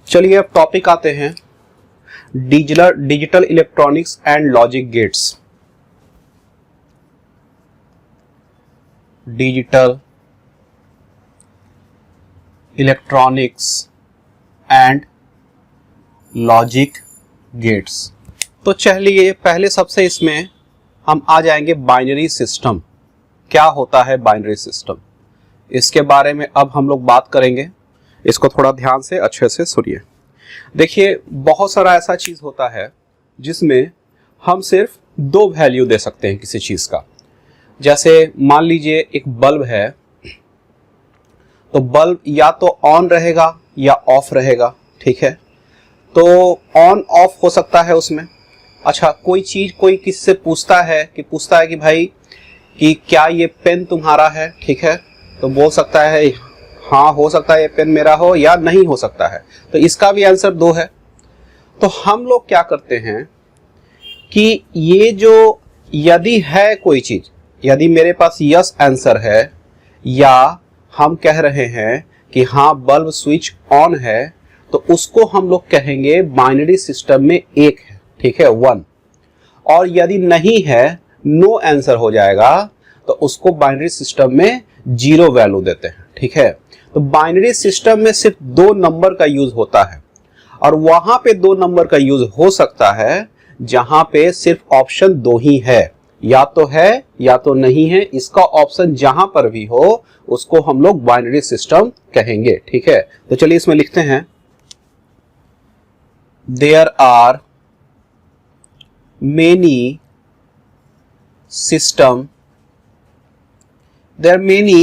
चलिए अब टॉपिक आते हैं digital electronics and logic gates. Digital electronics and logic gates. तो चलिए पहले सबसे इसमें हम आ जाएंगे बाइनरी सिस्टम। क्या होता है बाइनरी सिस्टम, इसके बारे में अब हम लोग बात करेंगे। इसको थोड़ा ध्यान से अच्छे से सुनिए। देखिए बहुत सारा ऐसा चीज होता है जिसमें हम सिर्फ दो वैल्यू दे सकते हैं किसी चीज का। जैसे मान लीजिए एक बल्ब है, तो बल्ब या तो ऑन रहेगा या ऑफ रहेगा, ठीक है। तो ऑन ऑफ हो सकता है उसमें। अच्छा, कोई चीज कोई किससे पूछता है कि भाई कि क्या ये पेन तुम्हारा है, ठीक है। तो बोल सकता है हाँ हो सकता है ये पेन मेरा हो, या नहीं हो सकता है। तो इसका भी आंसर दो है। तो हम लोग क्या करते हैं कि ये जो यदि है कोई चीज, यदि मेरे पास यस आंसर है या हम कह रहे हैं कि हाँ बल्ब स्विच ऑन है, तो उसको हम लोग कहेंगे बाइनरी सिस्टम में एक है, ठीक है, 1। और यदि नहीं है, नो आंसर हो जाएगा, तो उसको बाइनरी सिस्टम में 0 वैल्यू देते हैं, ठीक है। तो बाइनरी सिस्टम में सिर्फ 2 नंबर का यूज होता है, और वहां पे 2 नंबर का यूज हो सकता है जहां पे सिर्फ ऑप्शन 2 ही है, या तो है या तो नहीं है। इसका ऑप्शन जहां पर भी हो उसको हम लोग बाइनरी सिस्टम कहेंगे, ठीक है। तो चलिए इसमें लिखते हैं there are many system, there are many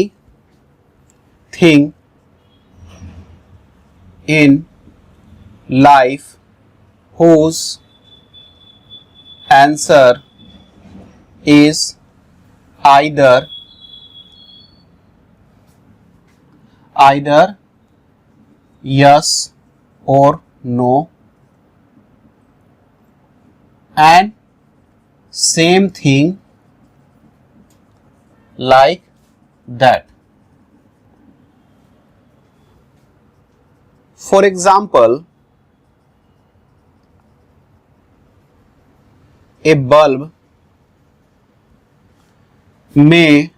things in life whose answer is either yes or no, and same thing like that. For example, a bulb may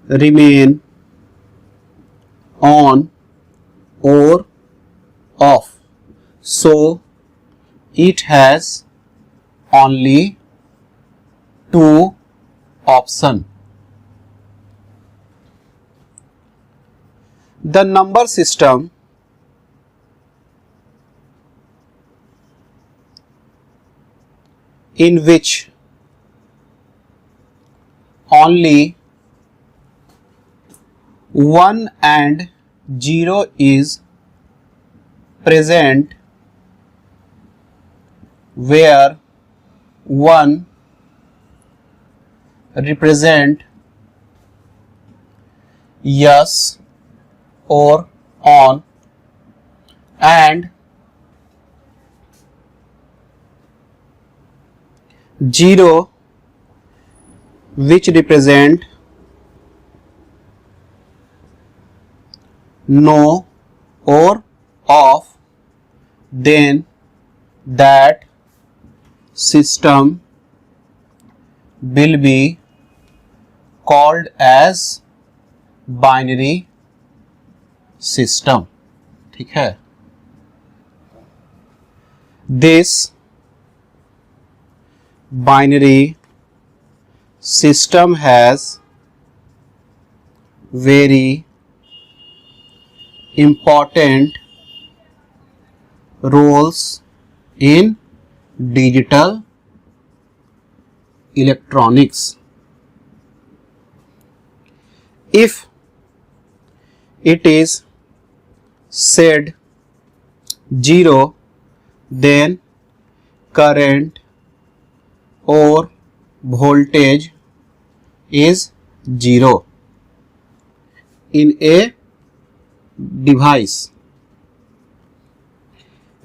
remain on or off, so it has only 2 options. The number system in which only 1 and 0 is present, where 1 represent yes or on, and 0 which represent no or off, then that system will be called as binary system, ठीक है। This binary system has very important roles in digital electronics. If it is said 0, then current or voltage is 0 in a device.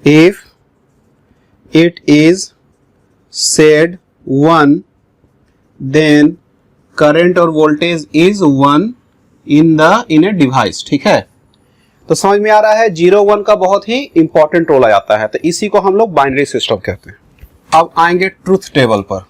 If it is said 1, then current or voltage is 1 in a device, ठीक है। तो समझ में आ रहा है 0 1 का बहुत ही important role आ जाता है, तो इसी को हम लोग बाइनरी सिस्टम कहते हैं। अब आएंगे ट्रूथ टेबल पर।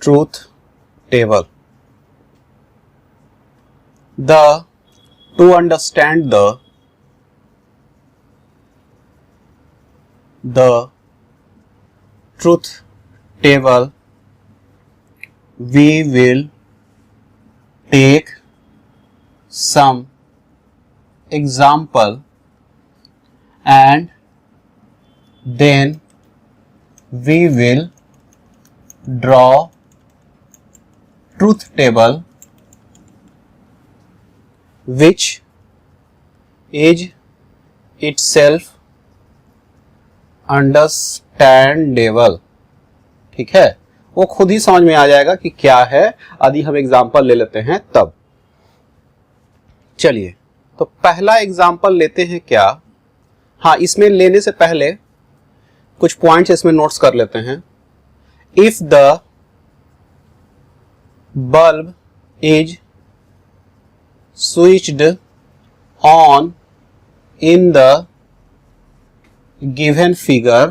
Truth table, to understand the truth table, we will take some example and then we will draw truth table which is itself understandable। ठीक है, वो खुद ही समझ में आ जाएगा कि क्या है, यदि हम एग्जाम्पल ले लेते हैं तब। चलिए, तो पहला एग्जाम्पल लेते हैं क्या। हाँ, इसमें लेने से पहले कुछ पॉइंट्स इसमें नोट्स कर लेते हैं। If the bulb is switched on in the given figure,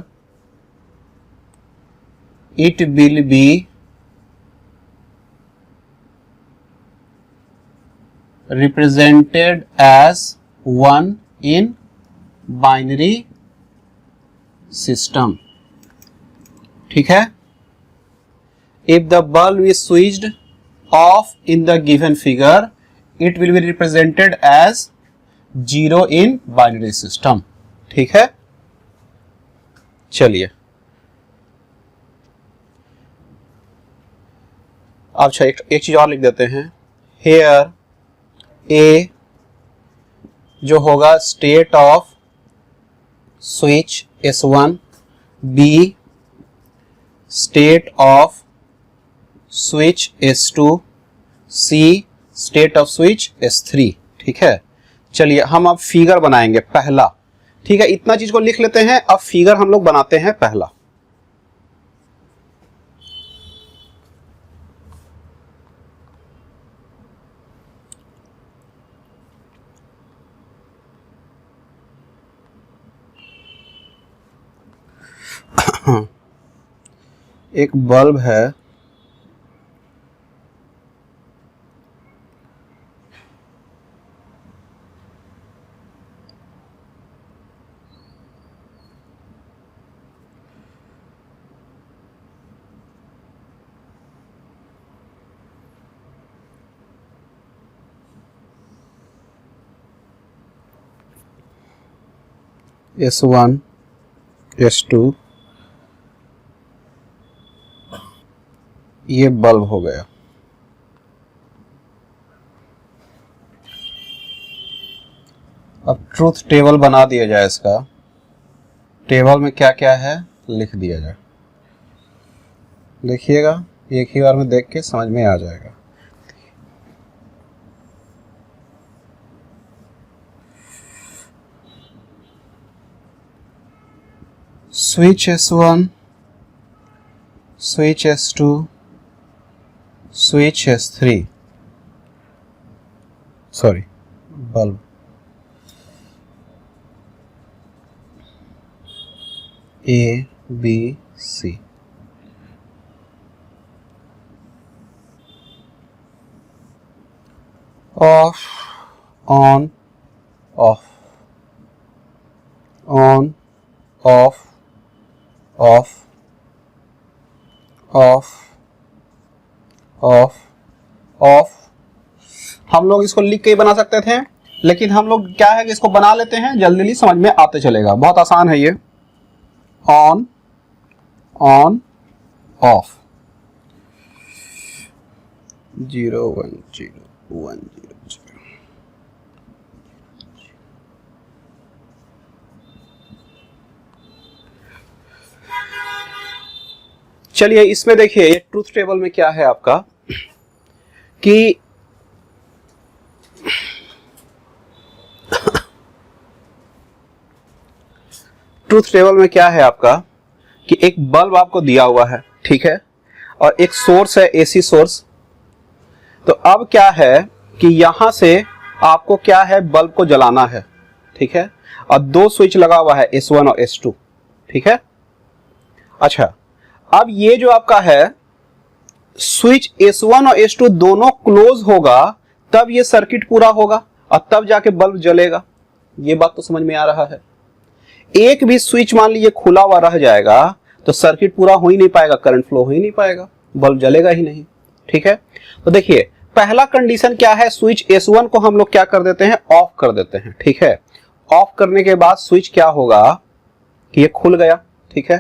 it will be represented as 1 in binary system। ठीक है, if the bulb is switched off in the given figure, it will be represented as 0 in binary system। ठीक है, चलिए अच्छा एक चीज और लिख देते हैं। Here A जो होगा state off switch S1, B state off switch S2, C state off switch S3। ठीक है, चलिए हम अब फिगर बनाएंगे पहला। ठीक है, इतना चीज को लिख लेते हैं, अब फिगर हम लोग बनाते हैं पहला। एक बल्ब है, S1 S2, ये बल्ब हो गया। अब ट्रूथ टेबल बना दिया जाए, इसका टेबल में क्या क्या है लिख दिया जाए। लिखिएगा, एक ही बार में देख के समझ में आ जाएगा। Switch S1, switch S2, switch S3, sorry bulb, A B C। Of, on, of, on, of, of, of, of, of. हम लोग इसको लिख के ही बना सकते थे, लेकिन हम लोग क्या है कि इसको बना लेते हैं, जल्दी जल्दी समझ में आते चलेगा। बहुत आसान है ये। On, on, of, 0 1 0 1 0 0। चलिए इसमें देखिए, ये ट्रूथ टेबल में क्या है आपका कि ट्रूथ टेबल में क्या है आपका कि एक बल्ब आपको दिया हुआ है, ठीक है, और एक सोर्स है, एसी सोर्स। तो अब क्या है कि यहां से आपको क्या है, बल्ब को जलाना है, ठीक है, और दो स्विच लगा हुआ है, S1 और S2, ठीक है। अच्छा, अब ये जो आपका है स्विच S1 और S2 दोनों क्लोज होगा तब ये सर्किट पूरा होगा और तब जाके बल्ब जलेगा। ये बात तो समझ में आ रहा है। एक भी स्विच मान लीजिए खुला हुआ रह जाएगा तो सर्किट पूरा हो ही नहीं पाएगा, करंट फ्लो हो ही नहीं पाएगा, बल्ब जलेगा ही नहीं, ठीक है। तो देखिए पहला कंडीशन क्या है, स्विच S1 को हम लोग क्या कर देते हैं, ऑफ कर देते हैं, ठीक है। ऑफ करने के बाद स्विच क्या होगा कि ये खुल गया, ठीक है।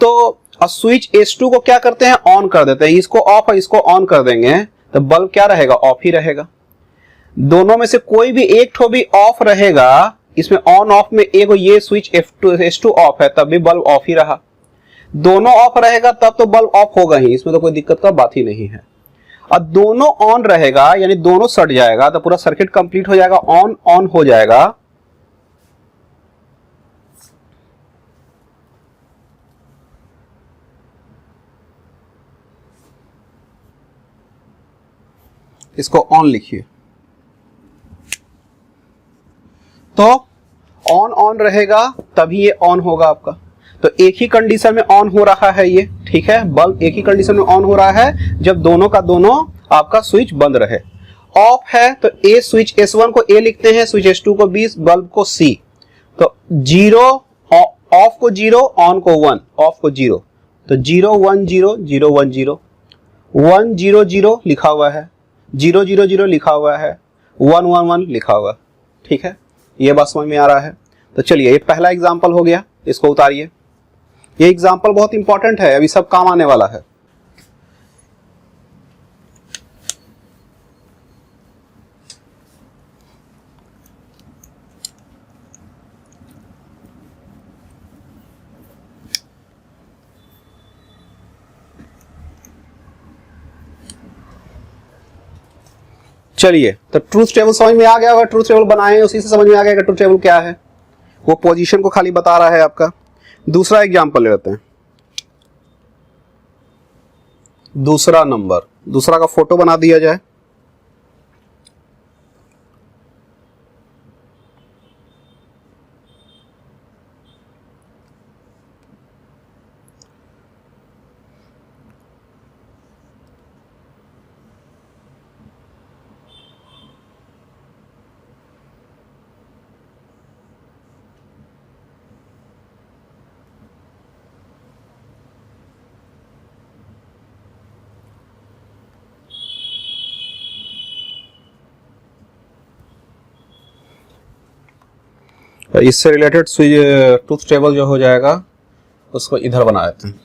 तो स्विच S2 को क्या करते हैं, ऑन कर देते हैं, इसको ऑफ और इसको ऑन कर देंगे तो बल्ब क्या रहेगा, ऑफ ही रहेगा। दोनों में से कोई भी एक ठो भी ऑफ रहेगा, इसमें ऑन ऑफ में एक ये स्विच S2 ऑफ है तब भी बल्ब ऑफ ही रहा, दोनों ऑफ रहेगा तब तो बल्ब ऑफ होगा ही, इसमें तो कोई दिक्कत का बात ही नहीं है। और दोनों ऑन रहेगा यानी दोनों सट जाएगा तो पूरा सर्किट कंप्लीट हो जाएगा, ऑन ऑन हो जाएगा। इसको ऑन लिखिए, तो ऑन ऑन रहेगा तभी ये ऑन होगा आपका। तो एक ही कंडीशन में ऑन हो रहा है ये, ठीक है, बल्ब एक ही कंडीशन में ऑन हो रहा है जब दोनों का दोनों आपका स्विच बंद रहे। ऑफ है तो ए स्विच S1 को ए लिखते हैं, स्विच S2 को B, बल्ब को C। तो जीरो, ऑफ को 0, ऑन को 1, ऑफ को 0, तो 0 1 0 0 1 0 1 0 0 लिखा हुआ है, 0 0 0 लिखा हुआ है, 1 1 1 लिखा हुआ, ठीक है। ये बात समझ में आ रहा है। तो चलिए ये पहला एग्जांपल हो गया, इसको उतारिए। ये एग्जांपल बहुत इंपॉर्टेंट है, अभी सब काम आने वाला है। चलिए तो ट्रूथ टेबल समझ में आ गया होगा, ट्रूथ टेबल बनाए हैं उसी से समझ में आ गया कि ट्रूथ टेबल क्या है, वो पोजीशन को खाली बता रहा है आपका। दूसरा एग्जांपल ले लेते हैं, दूसरा नंबर, दूसरा का फोटो बना दिया जाए। इससे रिलेटेड ट्रूथ टेबल जो हो जाएगा उसको इधर बना देते हैं।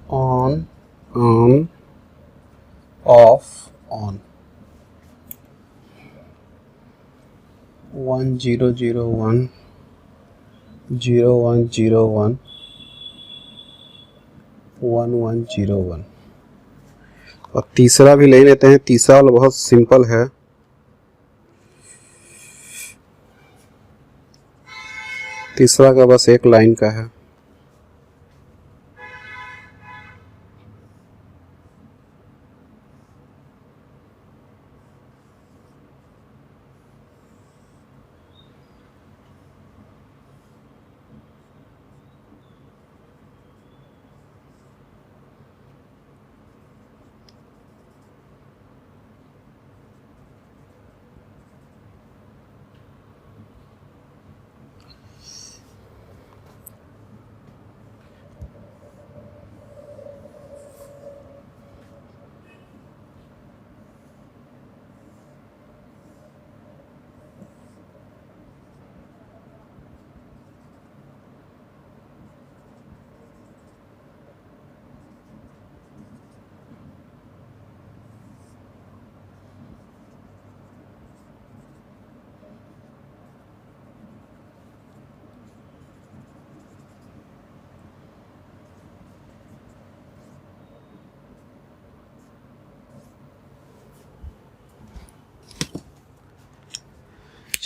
On on off on 1 0 0 1 0 1 0 1 1 1 0 1। और तीसरा भी ले लेते हैं, तीसरा वाला बहुत सिंपल है। तीसरा का बस एक लाइन का है।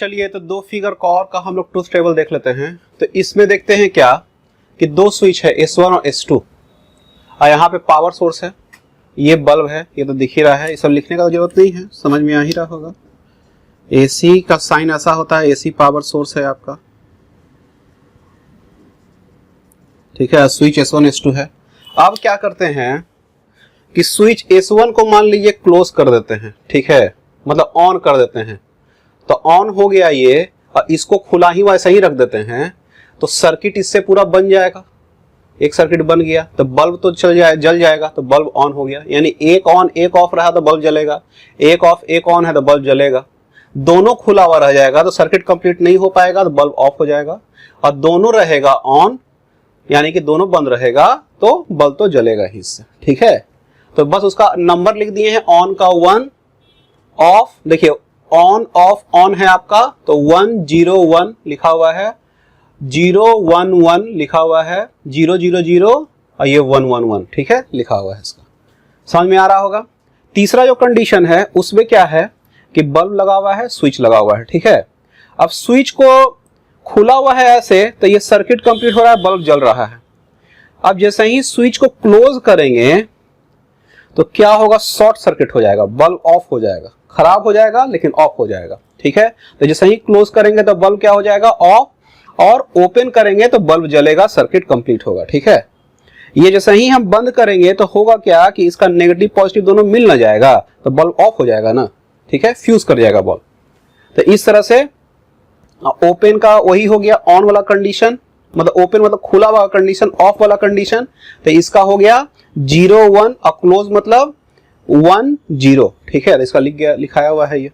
चलिए तो दो फिगर कॉर का हम लोग ट्रूथ टेबल देख लेते हैं। तो इसमें देखते हैं क्या कि दो स्विच है S1 और S2 और यहाँ पे पावर सोर्स है, ये बल्ब है, ये तो दिख ही रहा है, ये सब लिखने का जरूरत नहीं है, समझ में आ ही रहा होगा। AC का साइन ऐसा होता है, AC पावर सोर्स है आपका, ठीक है। स्विच S1 S2 है। अब क्या करते हैं कि स्विच S1 को मान लीजिए क्लोज कर देते हैं, ठीक है, मतलब ऑन कर देते हैं। तो ऑन हो गया ये, और इसको खुला ही वैसा ही रख देते हैं, तो सर्किट इससे पूरा बन जाएगा। एक सर्किट बन गया तो बल्ब तो जल जाएगा, तो बल्ब ऑन हो गया। यानी एक ऑन एक ऑफ रहा तो बल्ब जलेगा, एक ऑफ एक ऑन है तो बल्ब जलेगा। दोनों खुला हुआ रह जाएगा तो सर्किट कंप्लीट नहीं हो पाएगा, तो बल्ब ऑफ हो जाएगा। और दोनों रहेगा ऑन, यानी कि दोनों बंद रहेगा तो बल्ब तो जलेगा ही इससे, ठीक है। तो बस उसका नंबर लिख दिए हैं, ऑन का 1, ऑफ देखिए ऑन ऑफ ऑन है आपका, तो 101 लिखा हुआ है, 011 लिखा हुआ है, 000 और ये 111, ठीक है, लिखा हुआ है। इसका समझ में आ रहा होगा। तीसरा जो कंडीशन है उसमें क्या है कि बल्ब लगा हुआ है, स्विच लगा हुआ है, ठीक है। अब स्विच को खुला हुआ है ऐसे, तो ये सर्किट कंप्लीट हो रहा है, बल्ब जल रहा है। अब जैसे ही स्विच को क्लोज करेंगे तो क्या होगा, शॉर्ट सर्किट हो जाएगा, बल्ब ऑफ हो जाएगा, खराब हो जाएगा लेकिन ऑफ हो जाएगा, ठीक है। तो जैसे ही क्लोज करेंगे तो बल्ब क्या हो जाएगा, ऑफ, और ओपन करेंगे तो बल्ब जलेगा, सर्किट कंप्लीट होगा, ठीक है। ये जैसे ही हम बंद करेंगे तो होगा क्या कि इसका नेगेटिव पॉजिटिव दोनों मिल ना जाएगा, तो बल्ब ऑफ हो जाएगा ना, ठीक है, फ्यूज कर जाएगा बल्ब। तो इस तरह से ओपन का वही हो गया ऑन वाला कंडीशन, मतलब ओपन मतलब खुला वाला कंडीशन, ऑफ वाला कंडीशन। तो इसका हो गया 01 और क्लोज मतलब 10, ठीक है। इसका लिखाया हुआ है ये।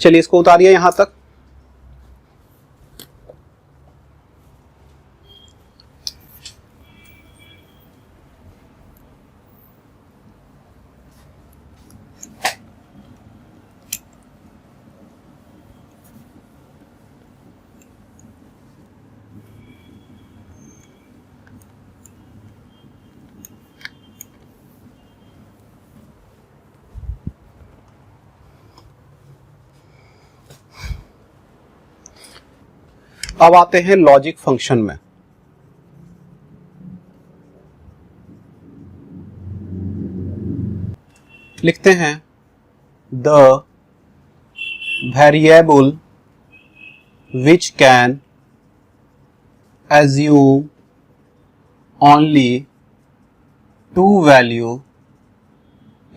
चलिए इसको उतारिए यहां तक। अब आते हैं लॉजिक फंक्शन में। लिखते हैं the variable which can assume only two value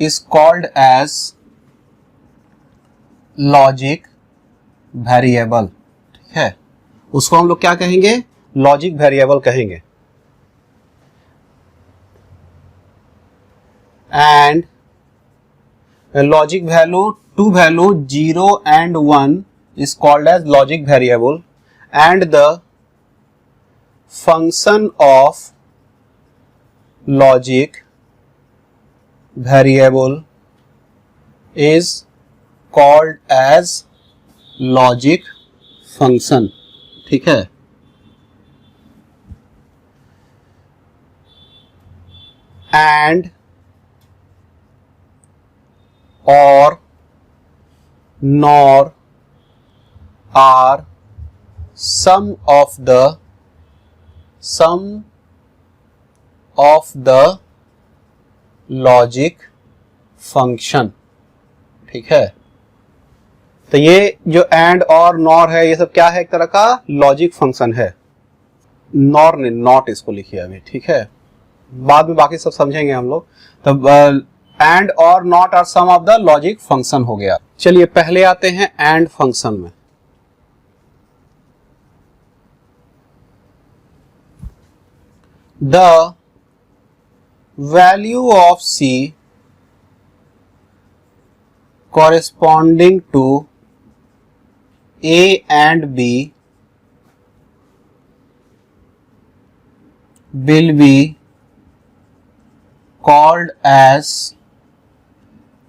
is called as logic variable, ठीक है। उसको हम लोग क्या कहेंगे, लॉजिक वेरिएबल कहेंगे। And logic value, two value 0 and 1 is called as logic variable, and the function of logic variable is called as logic function, ठीक है। and or nor are some of the logic function, ठीक है। तो ये जो and और nor है, ये सब क्या है, एक तरह का लॉजिक फंक्शन है। नॉर ने नॉट इसको लिखिए अभी, ठीक है, बाद में बाकी सब समझेंगे हम लोग। तो and or not are some of the logic function हो गया। चलिए पहले आते हैं एंड फंक्शन में। The value of C corresponding to A and B will be called as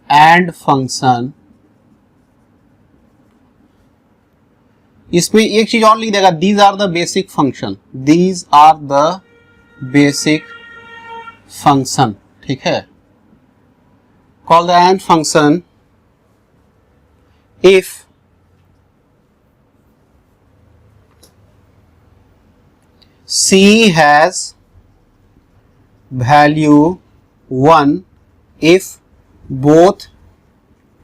AND function। इसमें एक चीज और लिख देगा, these are the basic function, these are the basic function, ठीक है। call the AND function if C has value 1 if both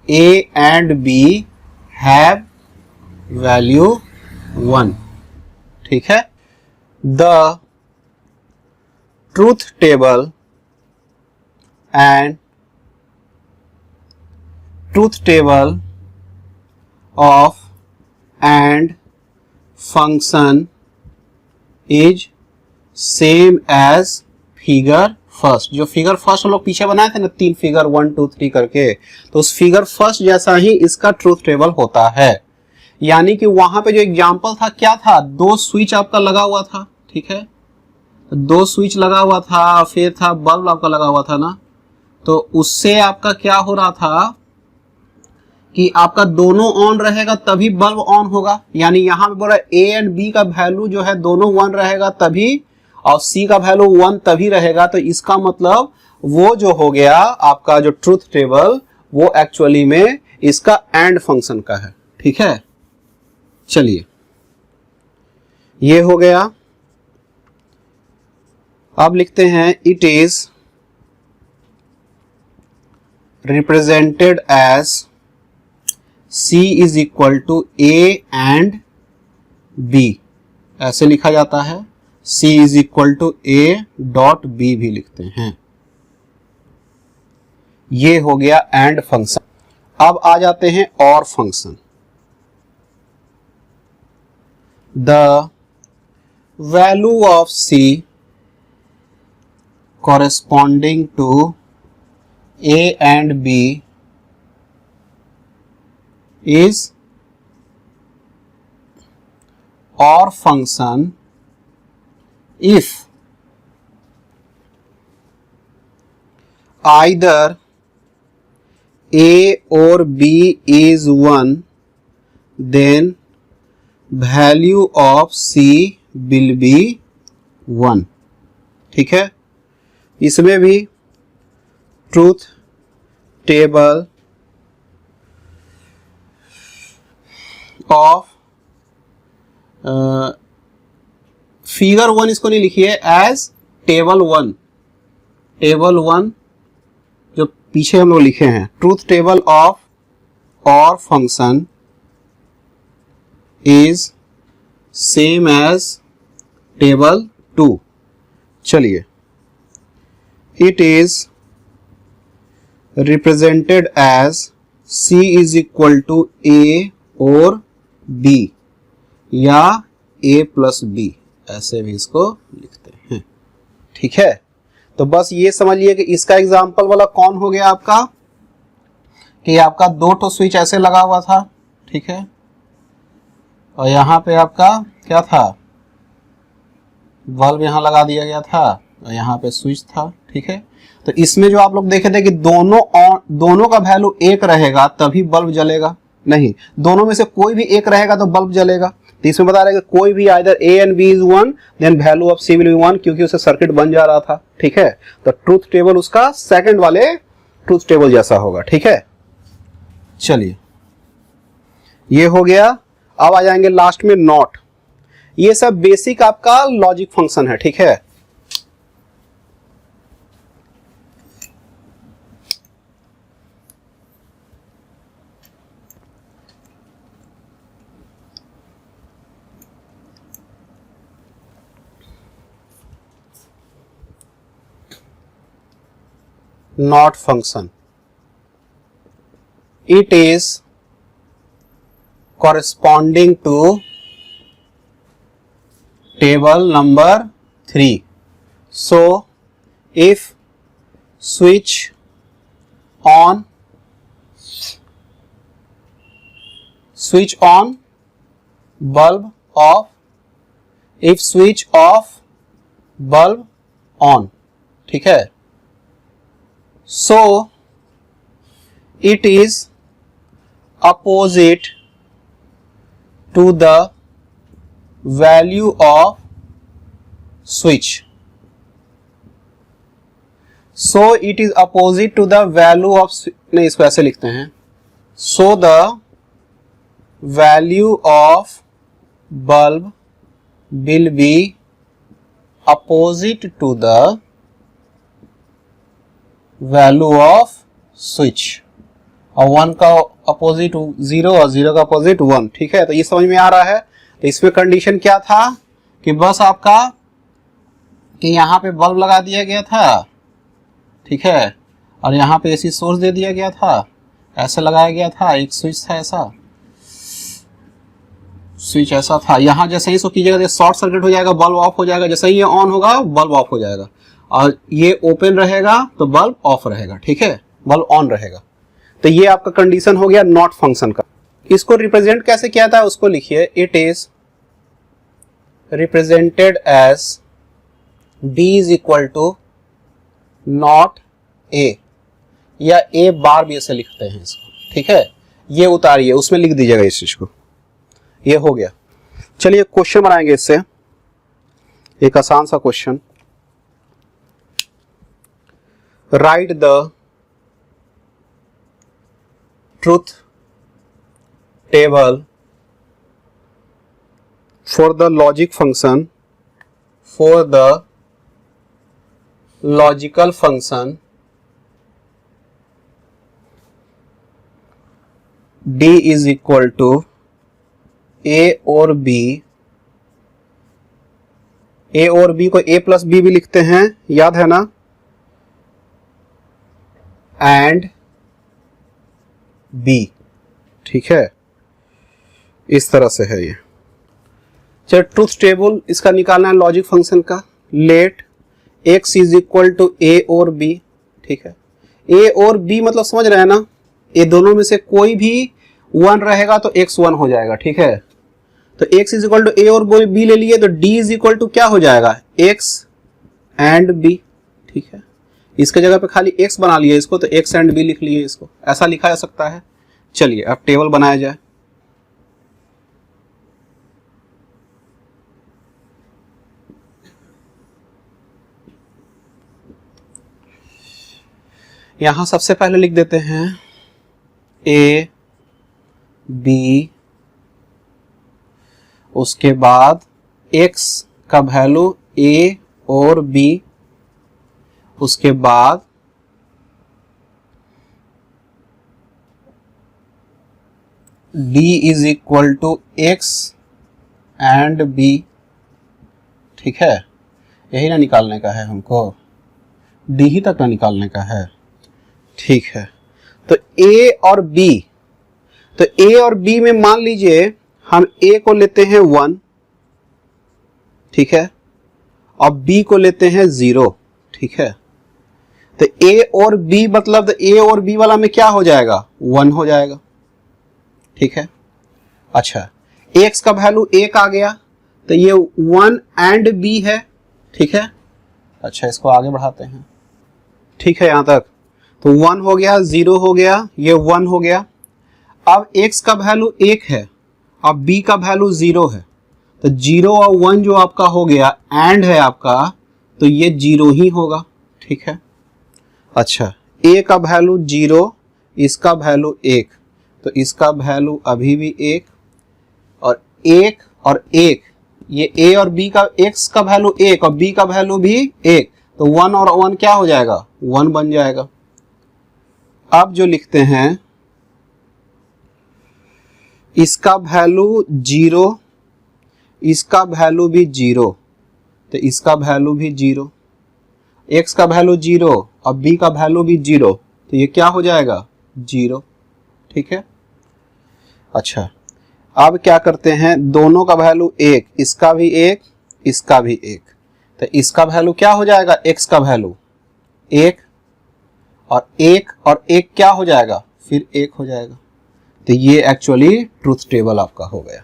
A and B have value 1. ठीक है. The truth table of AND function is same as figure first. जो figure first हम लोग पीछे बनाए थे ना, 3 फिगर 1 2 3 करके, तो उस फिगर फर्स्ट जैसा ही इसका ट्रूथ टेबल होता है. यानी कि वहां पे जो एग्जांपल था क्या था, 2 स्विच आपका लगा हुआ था. ठीक है, 2 स्विच लगा हुआ था, फिर था बल्ब आपका लगा हुआ था ना, तो उससे आपका क्या हो रहा था कि आपका दोनों ऑन रहेगा तभी बल्ब ऑन होगा. यानी यहां पे बोला ए एंड बी का वैल्यू जो है दोनों 1 रहेगा तभी, और सी का वैल्यू 1 तभी रहेगा. तो इसका मतलब वो जो हो गया आपका जो ट्रूथ टेबल, वो एक्चुअली में इसका एंड फंक्शन का है. ठीक है, चलिए ये हो गया. अब लिखते हैं it is represented as C is equal to A and B. ऐसे लिखा जाता है. C is equal to A dot B भी लिखते हैं. ये हो गया एंड फंक्शन. अब आ जाते हैं और function. The value of C corresponding to A and B is or function if either A or B is 1, then value of C will be 1. ठीक है, इसमें भी ट्रूथ टेबल ऑफ फिगर 1 इसको नहीं लिखिए, एज टेबल 1. टेबल 1 जो पीछे हम लोग लिखे हैं, truth table of or function is same as table 2. चलिए, it is represented as C is equal to A or B या A plus B, ऐसे भी इसको लिखते हैं. ठीक है, तो बस ये समझिए कि इसका एग्जाम्पल वाला कौन हो गया आपका, कि आपका 2 तो स्विच ऐसे लगा हुआ था. ठीक है, और यहां पे आपका क्या था, बल्ब यहां लगा दिया गया था, यहाँ पे स्विच था. ठीक है, तो इसमें जो आप लोग देखे थे कि दोनों का वैल्यू 1 रहेगा तभी बल्ब जलेगा. नहीं, दोनों में से कोई भी एक रहेगा तो बल्ब जलेगा. तो इसमें बता रहे हैं कि कोई भी either A and B is 1, then value of C will be 1, क्योंकि उससे सर्किट बन जा रहा था. ठीक है, तो ट्रूथ टेबल उसका सेकंड वाले ट्रूथ टेबल जैसा होगा. ठीक है, चलिए ये हो गया. अब आ जाएंगे लास्ट में नॉट. ये सब बेसिक आपका लॉजिक फंक्शन है. ठीक है, not function. It is corresponding to table number 3. So if switch on bulb off, if switch off bulb on. ठीक है, so it is opposite to the value of switch. So it is opposite to the value of, नहीं इसको ऐसे लिखते हैं, so the value of bulb will be opposite to the value of switch, और 1 का opposite 0 और 0 का opposite 1। ठीक है, तो ये समझ में आ रहा है। तो इसमें कंडीशन क्या था कि बस आपका कि यहाँ पे बल्ब लगा दिया गया था, ठीक है, और यहाँ पे एसी सोर्स दे दिया गया था, ऐसे लगाया गया था, एक स्विच था, ऐसा स्विच ऐसा था। यहाँ जैसे ही इसको कीजिएगा तो शॉर्ट सर्किट हो जाएगा, बल्ब ऑफ हो जाएगा। जैसे ही ये ऑन होगा बल्ब ऑफ हो जाएगा, और ये ओपन रहेगा तो बल्ब ऑफ रहेगा। ठीक है, बल्ब ऑन रहेगा। तो ये आपका कंडीशन हो गया नॉट फंक्शन का। इसको रिप्रेजेंट कैसे किया था उसको लिखिए, it is represented as b is equal to not a, या a बार भी ऐसे लिखते हैं इसको। ठीक है, ये उतारिए, उसमें लिख दीजिएगा इस चीज को। ये हो गया। चलिए क्वेश्चन बनाएंगे इससे, एक आसान सा question. Write the truth table for the logic function, for the logical function d is equal to a or b, a or b को a प्लस b भी लिखते हैं, याद है ना, एंड b। ठीक है, इस तरह से है ये। चलिए ट्रूथ टेबल इसका निकालना है लॉजिक फंक्शन का। Let x is equal to a or b। ठीक है, a और b मतलब समझ रहे हैं ना, ये दोनों में से कोई भी 1 रहेगा तो x 1 हो जाएगा। ठीक है, तो x is equal to a or b ले लिए, तो d इज इक्वल टू क्या हो जाएगा, x एंड b। ठीक है, इसके जगह पे खाली x बना लिए इसको, तो x एंड b लिख लिए इसको, ऐसा लिखा जा सकता है। चलिए अब टेबल बनाया जाए। यहां सबसे पहले लिख देते हैं a b, उसके बाद x का वैल्यू a और b, उसके बाद d is equal to x and b। ठीक है, यही ना निकालने का है हमको, d ही तक ना निकालने का है। ठीक है, तो a और b, तो a और b में मान लीजिए हम a को लेते हैं 1, ठीक है, और b को लेते हैं 0। ठीक है, तो a और b मतलब तो a और b वाला में क्या हो जाएगा, 1 हो जाएगा। ठीक है, अच्छा x का वैल्यू 1 आ गया, तो ये 1 एंड b है। ठीक है, अच्छा इसको आगे बढ़ाते हैं। ठीक है, यहां तक तो 1 हो गया, 0 हो गया, ये 1 हो गया। अब x का वैल्यू 1 है, अब b का वैल्यू 0 है, तो 0 और 1 जो आपका हो गया एंड है आपका, तो ये 0 ही होगा। ठीक है, अच्छा a का वैल्यू 0, इसका वैल्यू 1, तो इसका वैल्यू अभी भी 1 और 1, ये a और b का x का वैल्यू 1 और b का वैल्यू भी 1, तो 1 और 1 क्या हो जाएगा, 1 बन जाएगा। अब जो लिखते हैं इसका वैल्यू 0, इसका वैल्यू भी 0, तो इसका वैल्यू भी 0, x का वैल्यू 0 और b का वैल्यू भी 0, तो ये क्या हो जाएगा, 0। ठीक है, अच्छा अब क्या करते हैं, दोनों का वैल्यू 1, इसका भी 1, इसका भी 1, तो इसका वैल्यू क्या हो जाएगा, x का वैल्यू 1 और 1 क्या हो जाएगा, फिर 1 हो जाएगा। तो ये एक्चुअली ट्रूथ टेबल आपका हो गया।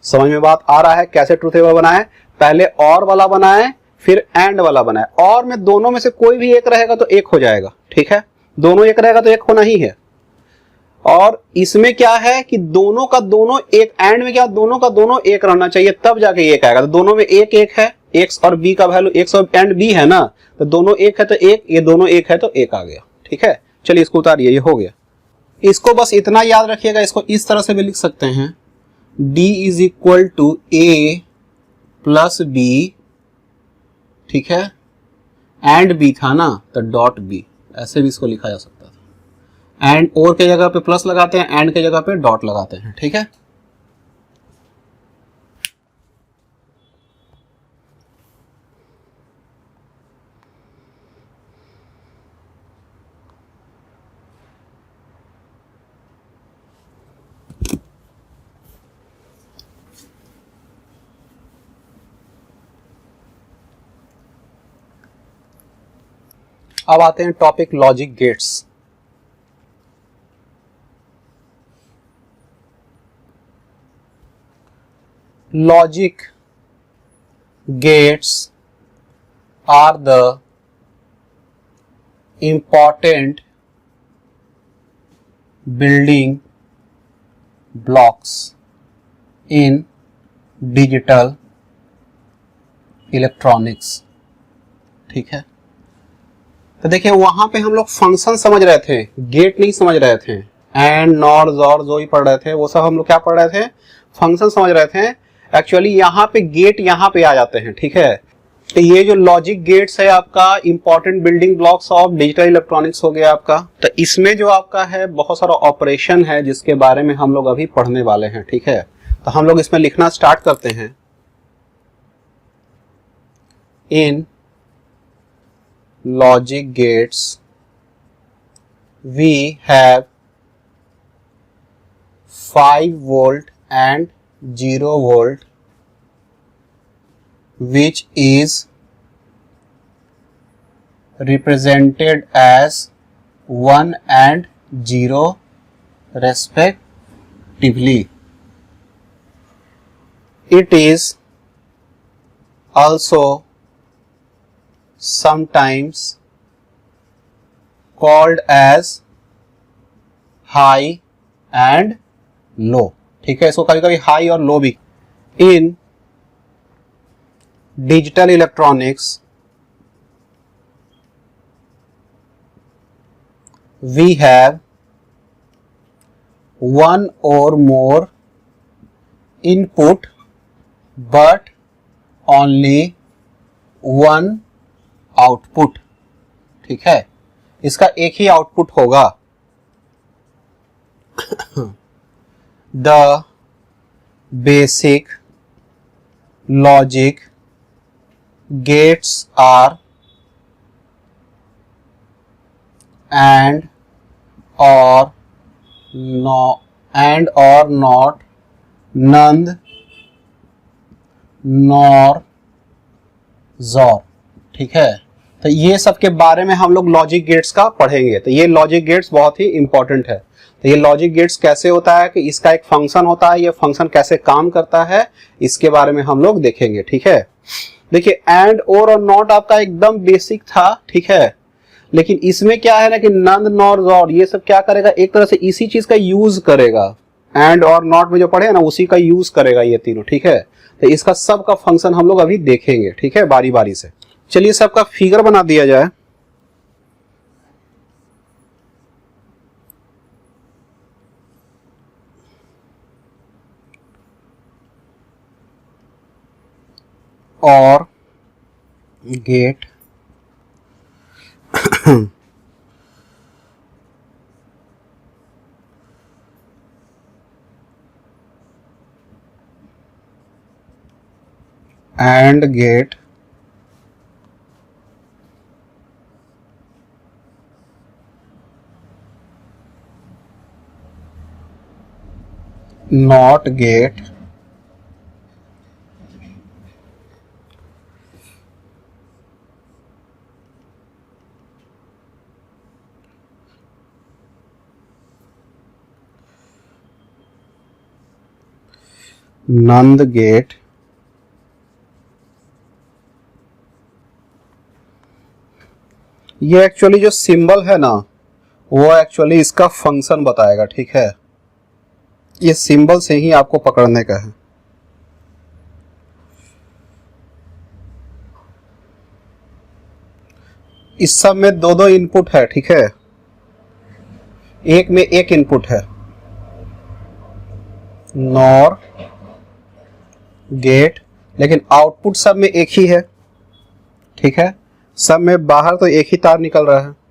समझ में बात आ रहा है कैसे ट्रूथ टेबल बनाए, पहले और वाला बनाए फिर एंड वाला बनाए, और में दोनों में से कोई भी एक रहेगा तो 1 हो जाएगा। ठीक है, दोनों 1 रहेगा तो 1 होना ही है। और इसमें क्या है कि दोनों का दोनों एक, एंड में क्या दोनों का दोनों 1 रहना चाहिए तब जाके 1 आएगा। तो दोनों में 1 1 है, x और b का वैल्यू x और एंड b है ना, तो दोनों 1 है तो 1, ये दोनों 1 है तो 1 आ गया। ठीक है, चलिए इसको उतारिए, ये हो गया। इसको बस इतना याद रखिएगा, इसको इस तरह से भी लिख सकते हैं, d is equal to a plus b ठीक है, एंड बी था ना तो डॉट बी, ऐसे भी इसको लिखा जा सकता था। एंड और के जगह पे प्लस लगाते हैं, एंड के जगह पे डॉट लगाते हैं, ठीक है। अब आते हैं topic logic gates. Logic gates are the important building blocks in digital electronics, ठीक है। तो देखिए वहां पे हम लोग फंक्शन समझ रहे थे, गेट नहीं समझ रहे थे। एंड नॉर जॉर जो भी पढ़ रहे थे वो सब हम लोग क्या पढ़ रहे थे, फंक्शन समझ रहे थे। एक्चुअली यहाँ पे गेट यहाँ पे आ जाते हैं, ठीक है। तो ये जो लॉजिक गेट्स है आपका important building blocks of digital electronics हो गया आपका। तो इसमें जो आपका है बहुत सारा ऑपरेशन है जिसके बारे में हम लोग अभी पढ़ने वाले हैं, ठीक है। तो हम लोग इसमें लिखना स्टार्ट करते हैं। इन logic gates we have 5 volt and 0 volt which is represented as 1 and 0 respectively. It is also sometimes called as high and low, ठीक है। इसको कभी कभी हाई और लो भी। In digital electronics we have one or more input but only one output, ठीक है। इसका एक ही आउटपुट होगा। The basic logic gates are and or not none nor zor, ठीक है। तो ये सब के बारे में हम लोग लॉजिक गेट्स का पढ़ेंगे। तो ये लॉजिक गेट्स बहुत ही इंपॉर्टेंट है। तो ये लॉजिक गेट्स कैसे होता है कि इसका एक फंक्शन होता है, ये फंक्शन कैसे काम करता है इसके बारे में हम लोग देखेंगे, ठीक है। देखिए एंड और नॉट आपका एकदम बेसिक था, ठीक है। लेकिन इसमें क्या है ना कि नन नॉर जॉर ये सब क्या करेगा, एक तरह से इसी चीज का यूज करेगा। एंड और नॉट में जो पढ़े ना उसी का यूज करेगा ये तीनों, ठीक है। तो इसका सब का फंक्शन हम लोग अभी देखेंगे, ठीक है, बारी बारी से। चलिए सबका फिगर बना दिया जाए। Or gate and get not get NAND gate ये एक्चुअली जो सिंबल है ना वो एक्चुअली इसका फंक्शन बताएगा, ठीक है। ये सिंबल से ही आपको पकड़ने का है। इस सब में दो दो इनपुट है, ठीक है। एक में एक इनपुट है नॉर गेट, लेकिन आउटपुट सब में एक ही है। ठीक है, सब में बाहर तो एक ही तार निकल रहा है।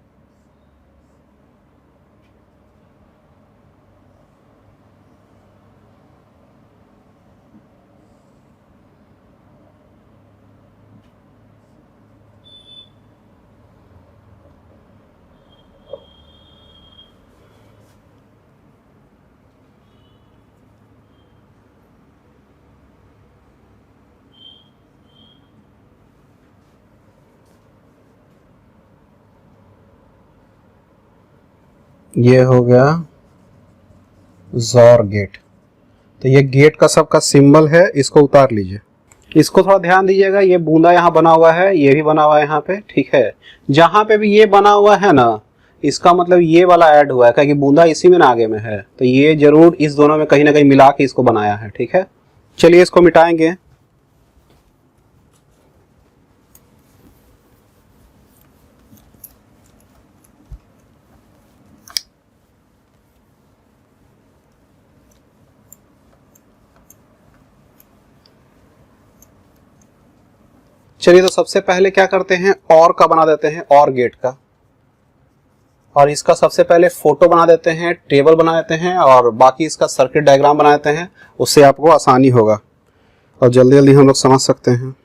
ये हो गया ज़ॉर गेट। तो ये गेट का सबका सिंबल है, इसको उतार लीजिए। इसको थोड़ा ध्यान दीजिएगा, ये बूंदा यहाँ बना हुआ है, ये भी बना हुआ है यहाँ पे, ठीक है। जहाँ पे भी ये बना हुआ है ना, इसका मतलब ये वाला ऐड हुआ है, क्योंकि बूंदा इसी में ना आगे में है, तो ये जरूर इस दोनों में कहीं ना कहीं मिला के इसको बनाया है, ठीक है। चलिए इसको मिटाएंगे। चलिए तो सबसे पहले क्या करते हैं, और का बना देते हैं, और गेट का, और इसका सबसे पहले फोटो बना देते हैं, टेबल बना देते हैं, और बाकी इसका सर्किट डायग्राम बना देते हैं। उससे आपको आसानी होगा और जल्दी जल्दी हम लोग समझ सकते हैं।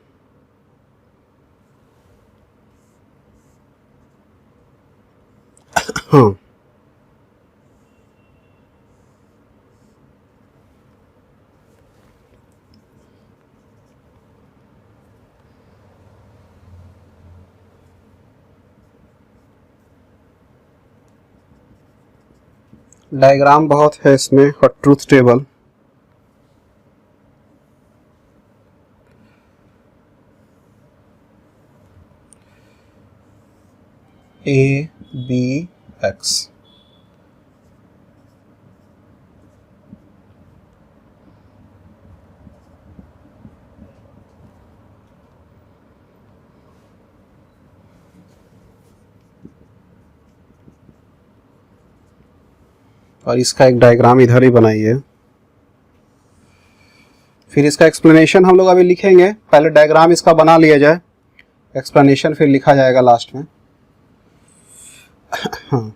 हाँ, डायग्राम बहुत है इसमें, और truth table. A B X, और इसका एक डायग्राम इधर ही बनाइए। फिर इसका एक्सप्लेनेशन हम लोग अभी लिखेंगे, पहले डायग्राम इसका बना लिया जाए, एक्सप्लेनेशन फिर लिखा जाएगा लास्ट में। हाँ,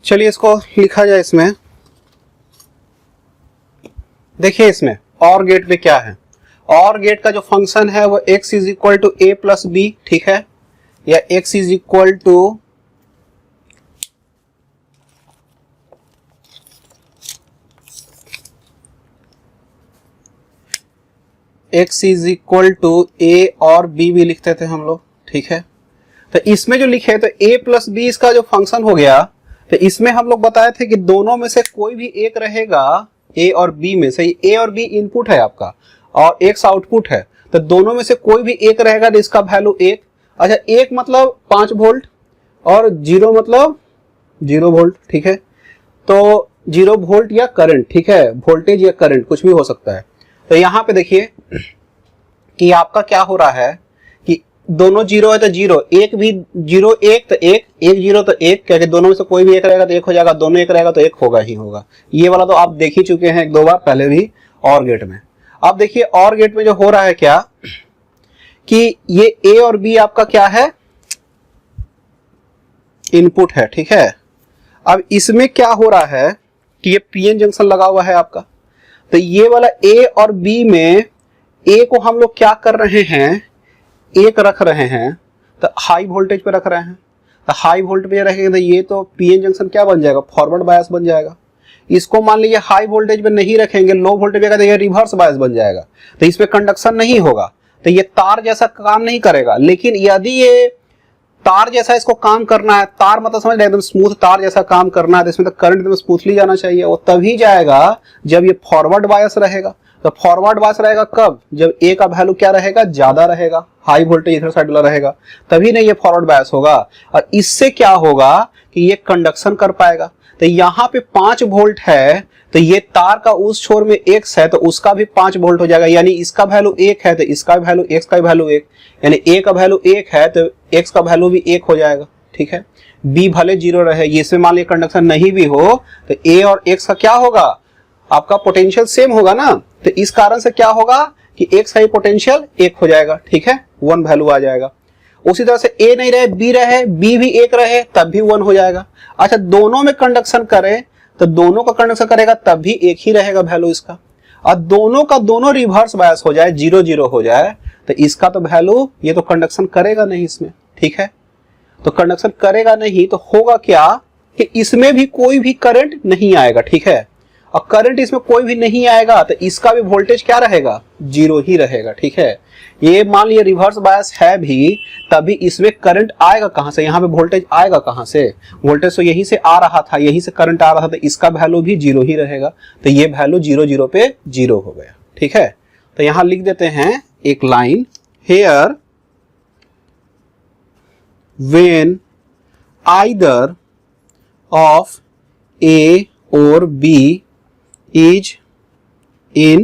चलिए इसको लिखा जाए इसमें। देखिए इसमें और गेट में क्या है, और गेट का जो फंक्शन है वो x is equal to A plus B, ठीक है, या x is equal to x is equal to A और b भी लिखते थे हम लोग, ठीक है। तो इसमें जो लिखे तो a प्लस बी इसका जो फंक्शन हो गया, तो इसमें हम लोग बताए थे कि दोनों में से कोई भी एक रहेगा, a और b में से, a और b इनपुट है आपका और x आउटपुट है, तो दोनों में से कोई भी एक रहेगा तो इसका वैल्यू 1। अच्छा, 1 मतलब 5 वोल्ट और 0 मतलब 0 वोल्ट, ठीक है। तो 0 वोल्ट या करंट, ठीक है, वोल्टेज या करंट कुछ भी हो सकता है। तो यहाँ पे देखिए कि आपका क्या हो रहा है कि दोनों 0 है तो 0, एक भी 0 1 तो 1, 1 0 तो 1, क्योंकि दोनों में से कोई भी एक रहेगा तो 1 हो जाएगा, दोनों 1 रहेगा तो 1 होगा ही होगा। ये वाला तो आप देख ही चुके हैं एक दो बार पहले भी और गेट में। अब देखिए और गेट में जो हो रहा है क्या कि ये ए और बी आपका क्या है, इनपुट है, ठीक है। अब इसमें क्या हो रहा है कि ये पीएन जंक्शन लगा हुआ है आपका, तो ये वाला ए और बी में ए को हम लोग क्या कर रहे हैं, एक रख रहे हैं, तो हाई वोल्टेज पे रख रहे हैं। तो हाई वोल्टेज पे रखेंगे तो ये तो पीएन जंक्शन क्या बन जाएगा, फॉरवर्ड बायस बन जाएगा। इसको मान लीजिए हाई वोल्टेज पे नहीं रखेंगे, लो वोल्टेज पे तो ये रिवर्स बायस बन जाएगा, तो इसमें कंडक्शन नहीं होगा, तो ये तार जैसा काम नहीं करेगा। लेकिन यदि ये तार जैसा इसको काम करना है, तार मतलब समझ रहे एकदम स्मूथ तार जैसा काम करना है, तो इसमें तो करंट एकदम स्मूथली जाना चाहिए, वो तभी जाएगा जब ये फॉरवर्ड बायस रहेगा। तो फॉरवर्ड बायस रहेगा कब, जब ए का वैल्यू क्या रहेगा, ज्यादा रहेगा, हाई वोल्टेज इधर साइड वाला रहेगा, तभी नहीं ये फॉरवर्ड बायस होगा। और इससे क्या होगा कि ये कंडक्शन कर पाएगा। तो यहाँ पे 5 वोल्ट है, तो ये तार का उस छोर में x है, तो उसका भी 5 वोल्ट हो जाएगा, यानी इसका वैल्यू 1 है तो इसका वैल्यू x का वैल्यू 1, यानी a का वैल्यू 1 है तो x का वैल्यू भी 1 हो जाएगा। ठीक है, b भले 0 रहे, इसमें मान लीजिए कंडक्शन नहीं भी हो तो a और x का क्या होगा, आपका पोटेंशियल सेम होगा ना, तो इस कारण से क्या होगा कि x का ही पोटेंशियल 1 हो जाएगा। ठीक है, 1 वैल्यू आ जाएगा। उसी तरह से a नहीं रहे, b रहे, b भी 1 रहे तब भी 1 हो जाएगा। अच्छा, दोनों में कंडक्शन करे तो दोनों का कंडक्शन करेगा तब भी 1 ही रहेगा वैल्यू इसका। और दोनों का दोनों रिवर्स बायस हो जाए, 0 0 हो जाए, तो इसका तो वैल्यू, ये तो कंडक्शन करेगा नहीं इसमें। ठीक है, तो कंडक्शन करेगा नहीं तो होगा क्या कि इसमें भी कोई भी करंट नहीं आएगा। ठीक है, और करंट इसमें कोई भी नहीं आएगा तो इसका भी वोल्टेज क्या रहेगा, 0 ही रहेगा। ठीक है, ये मान लिया रिवर्स बायस है भी तभी इसमें करंट आएगा कहां से, यहाँ पे वोल्टेज आएगा कहां से, वोल्टेज तो यहीं से आ रहा था, यहीं से करंट आ रहा था, तो इसका वैल्यू भी 0 ही रहेगा। तो ये वैल्यू 0 0 पे 0 हो गया। ठीक है, तो यहां लिख देते हैं एक line, here when either of A और B is in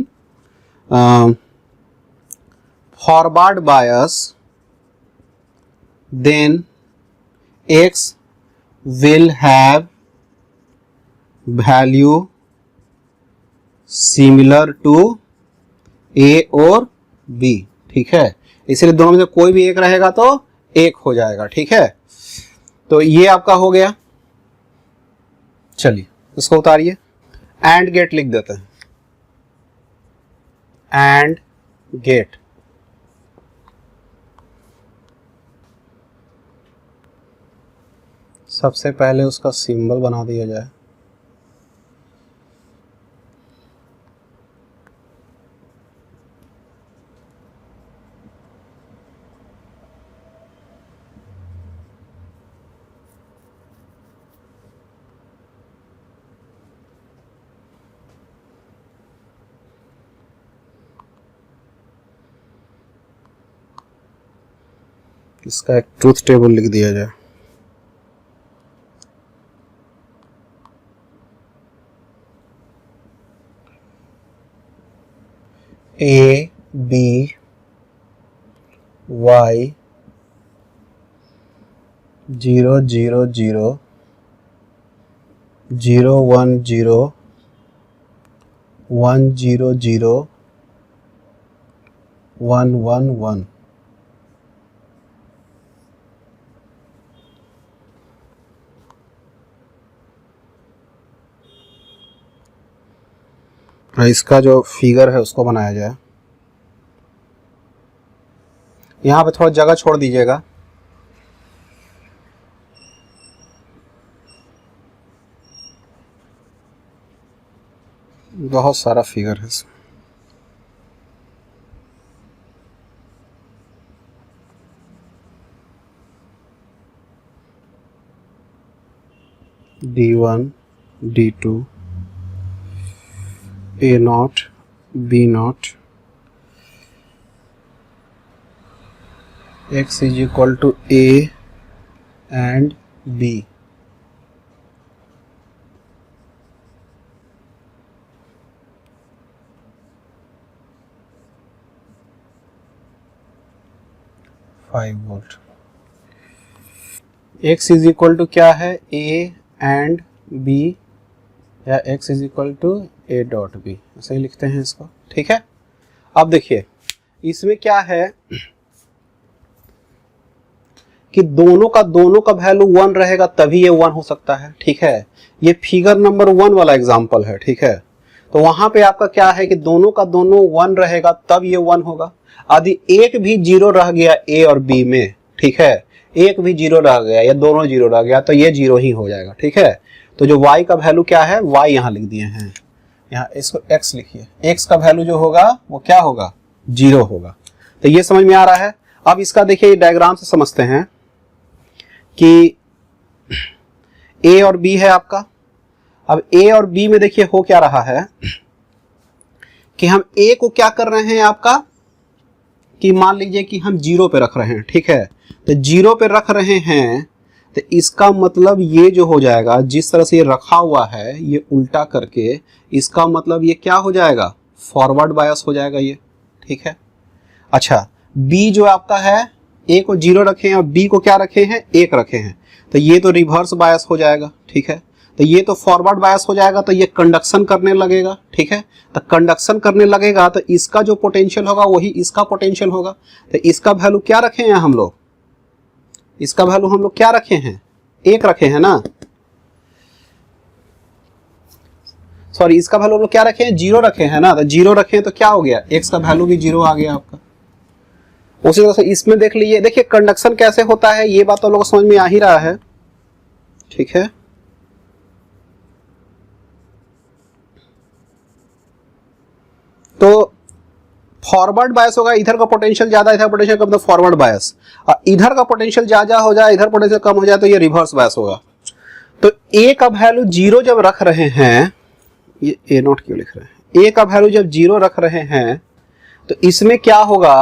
forward bias, then x will have value similar to a or b। ठीक है, इसलिए दोनों में से कोई भी एक रहेगा तो 1 हो जाएगा। ठीक है, तो ये आपका हो गया। चलिए इसको उतारिए, एंड गेट लिख देते हैं, एंड गेट। सबसे पहले उसका सिंबल बना दिया जाए। इसका एक ट्रूथ टेबल लिख दिया जाए। A B Y 0 0 0 0 1 0 1 0 0 1 1 1। इसका जो फिगर है उसको बनाया जाए। यहाँ पे थोड़ा जगह छोड़ दीजिएगा। बहुत सारा फिगर है इसमें। D1 D2 A0 B0 x is equal to A and B। Volt. x is equal to क्या है, a एंड b, या x is equal to a dot b, ऐसे ही लिखते हैं इसको। ठीक है, अब देखिए इसमें क्या है कि दोनों का वैल्यू 1 रहेगा तभी ये 1 हो सकता है। ठीक है, ये फिगर नंबर 1 वाला एग्जांपल है। ठीक है, तो वहां पे आपका क्या है कि दोनों का दोनों 1 रहेगा तब ये 1 होगा। यदि एक भी 0 रह गया a और b में, ठीक है, एक भी 0 रह गया या दोनों 0 रह गया तो ये 0 ही हो जाएगा। ठीक है, तो जो y का वैल्यू क्या है, y यहाँ लिख दिए हैं, यहाँ इसको x लिखिए, x का वैल्यू जो होगा वो क्या होगा, 0 होगा। तो ये समझ में आ रहा है। अब इसका देखिए डायग्राम से समझते हैं कि a और b है आपका। अब a और b में देखिए हो क्या रहा है कि हम ए को क्या कर रहे हैं आपका, कि मान लीजिए कि हम 0 पे रख रहे हैं, ठीक है। तो 0 पे रख रहे हैं तो इसका मतलब ये जो हो जाएगा, जिस तरह से ये रखा हुआ है ये उल्टा करके, इसका मतलब ये क्या हो जाएगा, फॉरवर्ड बायस हो जाएगा ये, ठीक है। अच्छा, बी जो आपका है, ए को 0 रखे हैं और बी को क्या रखे हैं, 1 रखे हैं, तो ये तो रिवर्स बायस हो जाएगा, ठीक है। तो ये तो फॉरवर्ड बायस हो जाएगा, तो ये कंडक्शन करने लगेगा, ठीक है। तो कंडक्शन करने लगेगा तो इसका जो पोटेंशियल होगा वही इसका पोटेंशियल होगा। तो इसका वैल्यू क्या रखे हैं हम लोग, इसका वैल्यू हम लोग क्या रखे हैं, 1 रखे हैं ना, सॉरी इसका वैल्यू हम लोग क्या रखे हैं, 0 रखे हैं ना। तो 0 रखे हैं तो क्या हो गया, x का वैल्यू भी 0 आ गया आपका। उसी तरह से इसमें देख लीजिए, देखिए कंडक्शन कैसे होता है, ये बात तो लोगों को समझ में आ ही रहा है, ठीक है। तो फॉरवर्ड बायस होगा, इधर का पोटेंशियल ज्यादा, इधर पोटेंशियल कम, तो फॉरवर्ड बायस। और इधर का पोटेंशियल ज्यादा हो जाए, इधर पोटेंशियल कम हो जाए, तो ये रिवर्स बायस होगा। तो ए का वैल्यू 0 जब रख रहे हैं, ये ए नॉट क्यों लिख रहे हैं, ए का वैल्यू जब 0 रख रहे हैं तो इसमें क्या होगा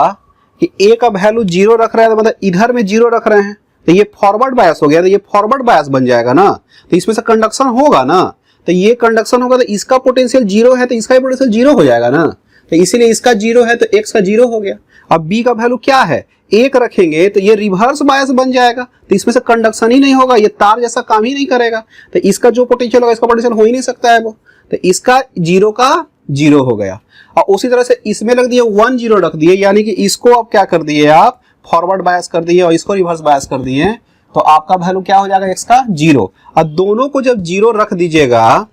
कि ए का वैल्यू 0 रख रहे हैं, तो मतलब इधर में 0 रख रहे हैं, तो ये फॉरवर्ड बायस हो गया, तो ये फॉरवर्ड बायस बन जाएगा ना। तो इसमें से कंडक्शन होगा ना, तो ये कंडक्शन होगा, तो इसका पोटेंशियल 0 है तो इसका पोटेंशियल 0 हो जाएगा ना। तो इसीलिए इसका 0 है तो x का 0 हो गया। अब b का वैल्यू क्या है, 1 रखेंगे तो ये रिवर्स बायस बन जाएगा, तो इसमें से कंडक्शन ही नहीं होगा, ये तार जैसा काम ही नहीं करेगा। तो इसका जो पोटेंशियल होगा इसका पोटेंशियल हो ही नहीं सकता है वो, तो इसका 0 का 0 हो गया। और उसी तरह से इसमें लग दिए 1 0 रख दिए, यानी कि इसको आप क्या कर दिए, आप फॉरवर्ड बायस कर दिए और इसको रिवर्स बायस कर दिए, तो आपका वैल्यू क्या हो जाएगा, x का 0। और दोनों को जब 0 रख दीजिएगा,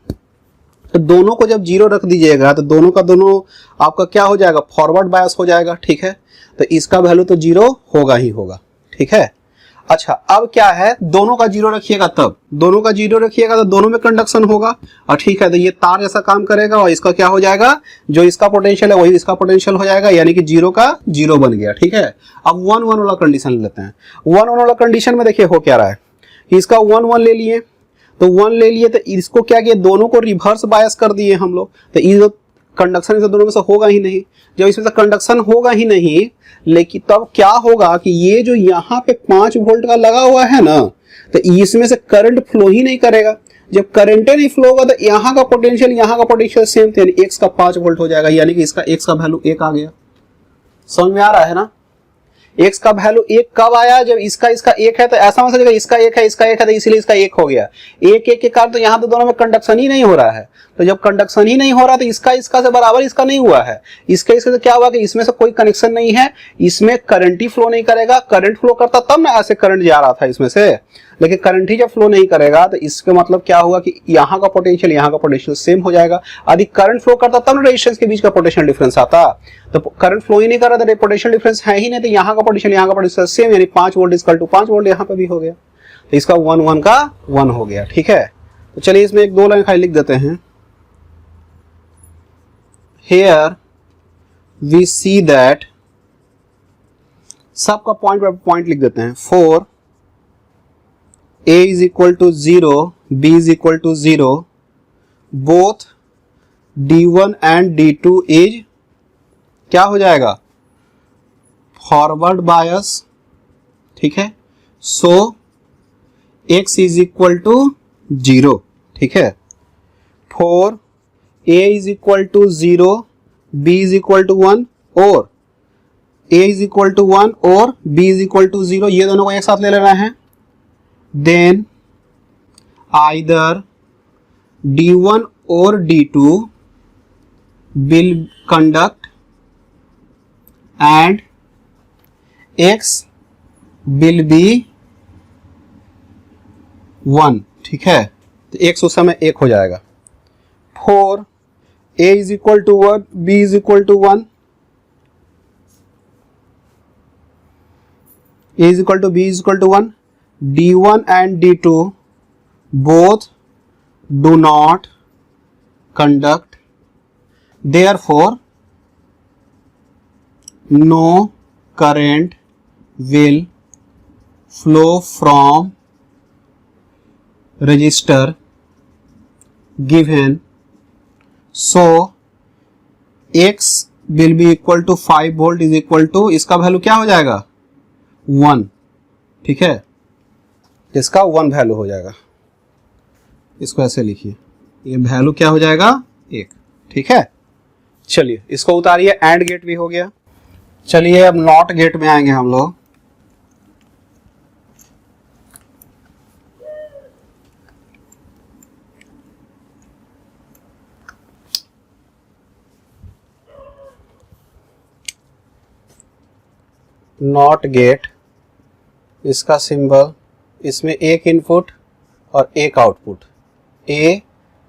तो दोनों को जब 0 रख दीजिएगा तो दोनों का दोनों आपका क्या हो जाएगा, फॉरवर्ड बायस हो जाएगा, ठीक है। तो इसका वैल्यू तो 0 होगा ही होगा, ठीक है। अच्छा, अब क्या है, दोनों का 0 रखिएगा, तब दोनों का 0 रखिएगा तो दोनों में कंडक्शन होगा, और ठीक है, तो ये तार जैसा काम करेगा और इसका क्या हो जाएगा, जो इसका पोटेंशियल है वही इसका पोटेंशियल हो जाएगा, यानी कि 0 का 0 बन गया, ठीक है। अब 1 1 वाला कंडीशन लेते हैं। 1 1 वाला कंडीशन में देखिए हो क्या रहा है कि इसका 1 1 ले लिए, तो 1 ले लिए, तो इसको क्या किया, दोनों को रिवर्स बायस कर दिए हम लोग। तो ये कंडक्शन इसे दोनों में से होगा ही नहीं, जब इसमें से कंडक्शन होगा ही नहीं, लेकिन तब क्या होगा कि ये जो यहाँ पे 5 वोल्ट का लगा हुआ है ना, तो इसमें से करंट फ्लो ही नहीं करेगा। जब करंट नहीं फ्लो होगा तो यहाँ का पोटेंशियल सेम थे, यानी x का 5 वोल्ट हो जाएगा, यानी कि इसका x का वैल्यू 1 आ गया। समझ में आ रहा है ना, x का वैल्यू 1 कब आया, जब इसका 1 है, तो ऐसा समझिएगा इसका 1 है, इसका 1 है, तो इसीलिए इसका 1 हो गया। 1 1 के कारण तो यहाँ तो दोनों में कंडक्शन ही नहीं हो रहा है, तो जब कंडक्शन ही नहीं हो रहा तो इसका से बराबर इसका नहीं हुआ है, इसके से क्या हुआ कि इसमें से कोई कनेक्शन नहीं है, इसमें करंट ही फ्लो नहीं करेगा। करंट फ्लो करता तब ना ऐसे करंट जा रहा था इसमें से, लेकिन करंट ही जब फ्लो नहीं करेगा तो इसका मतलब क्या हुआ कि यहाँ का पोटेंशियल सेम हो जाएगा। यदि करंट फ्लो करता तब ना रेजिस्टेंस के बीच का पोटेंशियल डिफरेंस आता, तो करंट फ्लो ही नहीं कर रहा था, पोटेंशियल डिफरेंस है ही नहीं, तो यहाँ का पोटेंशियल सेम, यानी 5 वोल्ट इक्वल टू 5 वोल्ट यहाँ पे भी हो गया, तो इसका 1 1 का 1 हो गया, ठीक है। तो चलिए इसमें 1 2 लाइन खाली लिख देते हैं। Here we see that, सबका पॉइंट बाय पॉइंट लिख देते हैं। For a is equal to 0, b is equal to 0, both d1 and d2 is क्या हो जाएगा, फॉरवर्ड बायस, ठीक है। So x is equal to 0, ठीक है। For a is equal to 0, b is equal to 1 और a is equal to 1 और b is equal to 0, ये दोनों को एक साथ ले लेना है। Then either d1 और d2 will conduct and x will be 1, ठीक है। तो x उस समय 1 हो जाएगा। For a is equal to 1, b is equal to 1, a is equal to b is equal to 1, d1 and d2 both do not conduct, therefore no current will flow from resistor given, so x will be equal to 5 volt is equal to, इसका value क्या हो जाएगा 1, ठीक है, इसका 1 value हो जाएगा, इसको ऐसे लिखिए, ये वैल्यू क्या हो जाएगा 1, ठीक है। चलिए इसको उतारिए, एंड गेट भी हो गया। चलिए अब नॉट गेट में आएंगे हम लोग। नॉट गेट, इसका सिंबल, इसमें एक इनपुट और एक आउटपुट, ए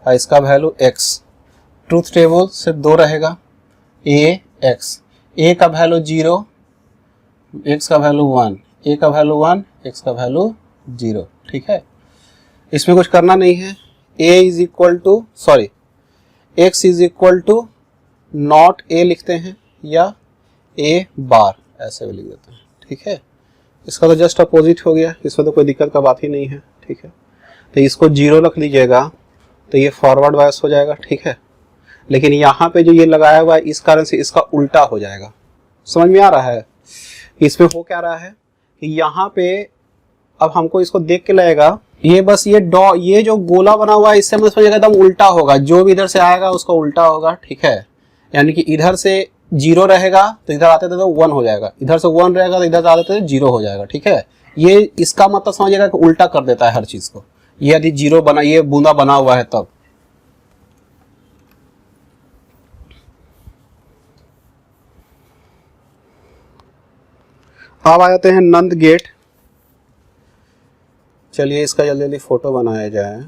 और इसका वैल्यू x, ट्रूथ टेबल सिर्फ 2 रहेगा, a x, a का वैल्यू 0, x का वैल्यू 1, a का वैल्यू 1, x का वैल्यू 0, ठीक है। इसमें कुछ करना नहीं है, a is equal to sorry x is equal to not a लिखते हैं या a बार ऐसे भी लिख देते हैं, ठीक है। इसका तो जस्ट अपोजिट हो गया, इसमें तो कोई दिक्कत का बात ही नहीं है, ठीक है। तो इसको 0 रख लीजिएगा तो ये फॉरवर्ड बायस हो जाएगा, ठीक है। लेकिन यहाँ पे जो ये लगाया हुआ है इस कारण से इसका उल्टा हो जाएगा। समझ में आ रहा है इसमें हो क्या रहा है कि यहाँ पे अब हमको इसको देख के लगेगा ये बस ये जो गोला बना हुआ है इससे हम समझेगा एकदम उल्टा होगा, जो भी इधर से आएगा उसका उल्टा होगा, ठीक है। यानी कि इधर से 0 रहेगा तो इधर आते थे तो 1 हो जाएगा, इधर से 1 रहेगा तो इधर आते थे 0 हो जाएगा, ठीक है। ये इसका मतलब समझिएगा कि उल्टा कर देता है हर चीज को। ये यदि 0 बना, ये बूंदा बना हुआ है तब। अब आ जाते हैं नंद गेट। चलिए इसका जल्दी जल्दी फोटो बनाया जाए।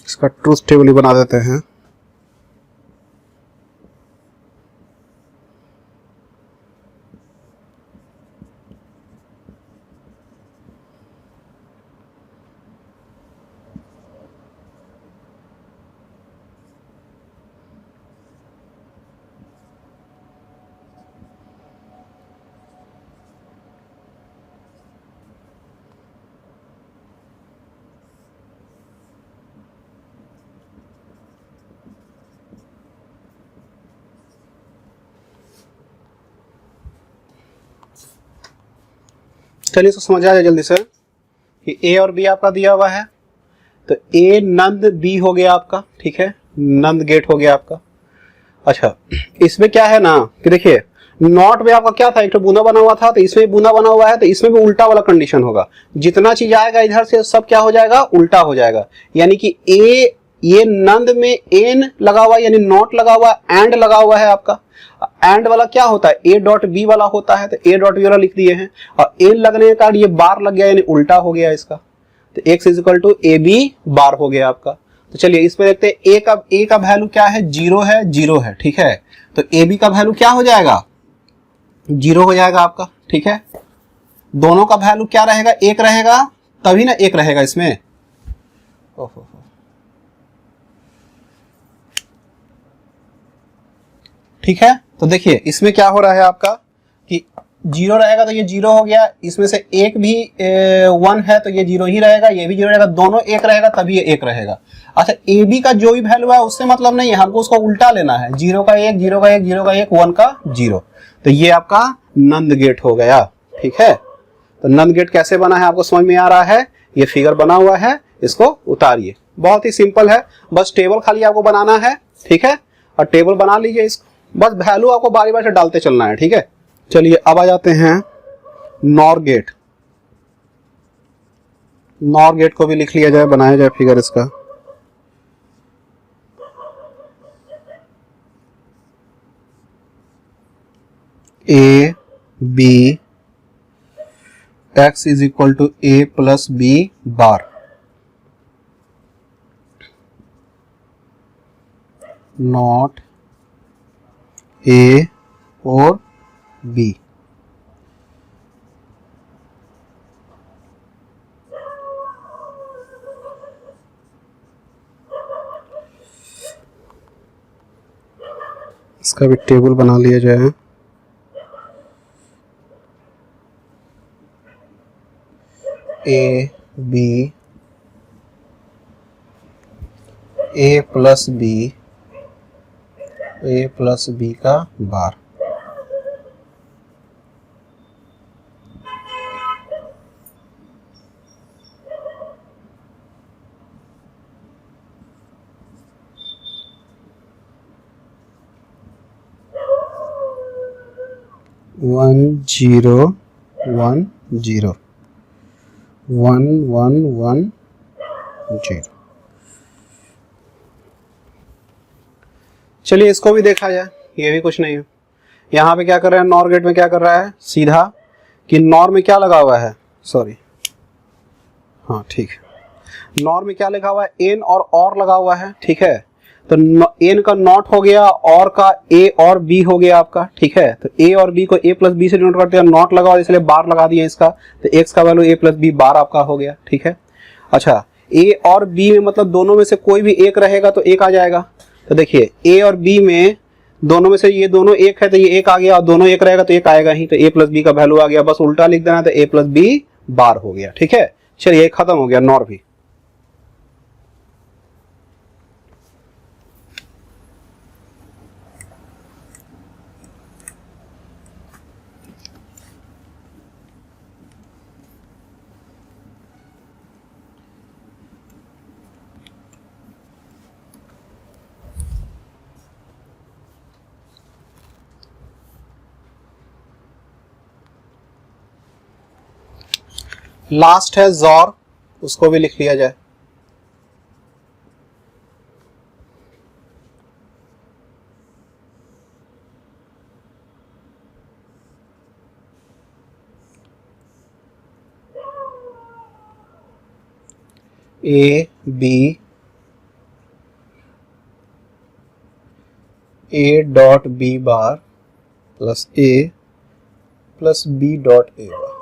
इसका ट्रूथ टेबल ही बना देते हैं। चलिए इसको समझा जाए जल्दी से कि ए और बी आपका दिया हुआ है, तो ए नंद, बी हो गया आपका, ठीक है, नंद गेट हो गया आपका। अच्छा इसमें क्या है ना कि देखिए नॉट में आपका क्या था, एक तो बूंदा बना हुआ था, तो इसमें भी बूंदा बना हुआ है, तो इसमें भी उल्टा वाला कंडीशन होगा। जितना चीज आएगा इधर से सब क्या हो जाएगा, उल्टा हो जाएगा। यानी कि ए, ये नंद में एन लगा हुआ है यानी नॉट लगा हुआ है, एंड लगा हुआ है आपका। एंड वाला क्या होता है, ए डॉट बी वाला होता है, तो ए डॉट बी वाला लिख दिए हैं, और एन लगने के कारण ये बार लग गया यानी उल्टा हो गया इसका, तो X is equal to A B bar हो गया आपका। तो चलिए इसमें देखते हैं ए का वैल्यू क्या है, 0 है, ठीक है। तो ए बी का वैल्यू क्या हो जाएगा, 0 हो जाएगा आपका, ठीक है। दोनों का वैल्यू क्या रहेगा, 1 रहेगा, तभी ना 1 रहेगा इसमें। ओहो, ठीक है। तो देखिए इसमें क्या हो रहा है आपका कि 0 रहेगा तो ये 0 हो गया, इसमें से एक भी 1 है तो ये 0 ही रहेगा, ये भी 0 रहेगा, दोनों 1 रहेगा तभी ये 1 रहेगा। अच्छा ए बी का जो भी वैल्यू है उससे मतलब नहीं है, हमको उसको उल्टा लेना है, 0 का 1, 0 का 1, 0 का 1, 1 का 0। तो ये आपका नंद गेट हो गया, ठीक है। तो नंद गेट कैसे बना है आपको समझ में आ रहा है, ये फिगर बना हुआ है, इसको उतारिए, बहुत ही सिंपल है, बस टेबल खाली आपको बनाना है, ठीक है। और टेबल बना लीजिए, इसको बस वैल्यू आपको बारी बारी से डालते चलना है, ठीक है। चलिए अब आ जाते हैं नॉर गेट। नॉर गेट को भी लिख लिया जाए, बनाया जाए फिगर इसका। A B x is equal to a plus B bar, not a or b। इसका भी टेबल बना लिया जाए। a प्लस बी का बार, वन जीरो वन जीरो, 1110। चलिए इसको भी देखा जाए, ये भी कुछ नहीं है। यहाँ पे क्या कर रहे हैं, नॉर गेट में क्या कर रहा है सीधा कि नॉर में क्या लगा हुआ है, सॉरी हाँ ठीक है, नॉर में क्या लिखा हुआ है, एन और लगा हुआ है, ठीक है। तो एन का नॉट हो गया, और का ए और बी हो गया आपका, ठीक है। तो ए और बी को ए प्लस बी से डिनोट करते हैं, नॉट लगा हुआ इसलिए बार लगा दिया इसका, तो एक्स का वैल्यू ए प्लस बी बार आपका हो गया, ठीक है। अच्छा ए और बी में मतलब दोनों में से कोई भी एक रहेगा तो एक आ जाएगा। तो देखिए ए और बी में दोनों में से ये दोनों एक है तो ये एक आ गया, और दोनों एक रहेगा तो एक आएगा ही, तो ए प्लस बी का वैल्यू आ गया, बस उल्टा लिख देना, तो ए प्लस बी बार हो गया, ठीक है। चलिए खत्म हो गया नॉर भी। लास्ट है जॉर, उसको भी लिख लिया जाए। A dot B bar plus A plus B dot A bar.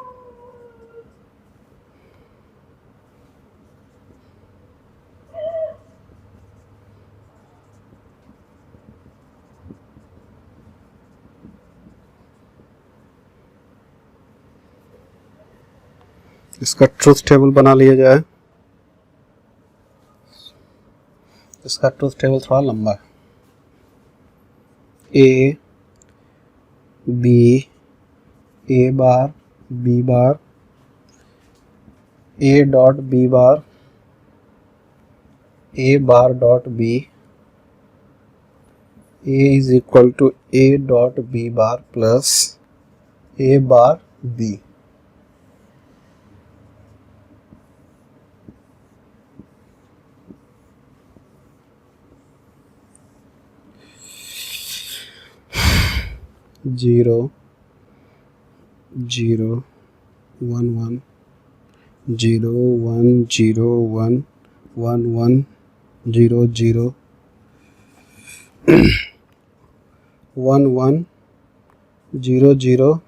इसका ट्रूथ टेबल बना लिया जाए। इसका ट्रूथ टेबल थोड़ा लंबा है। A bar B bar, A dot B bar, A bar dot B, A is equal to A dot B bar plus A bar B. Zero zero one one, zero one zero one, one one zero zero, one one zero zero,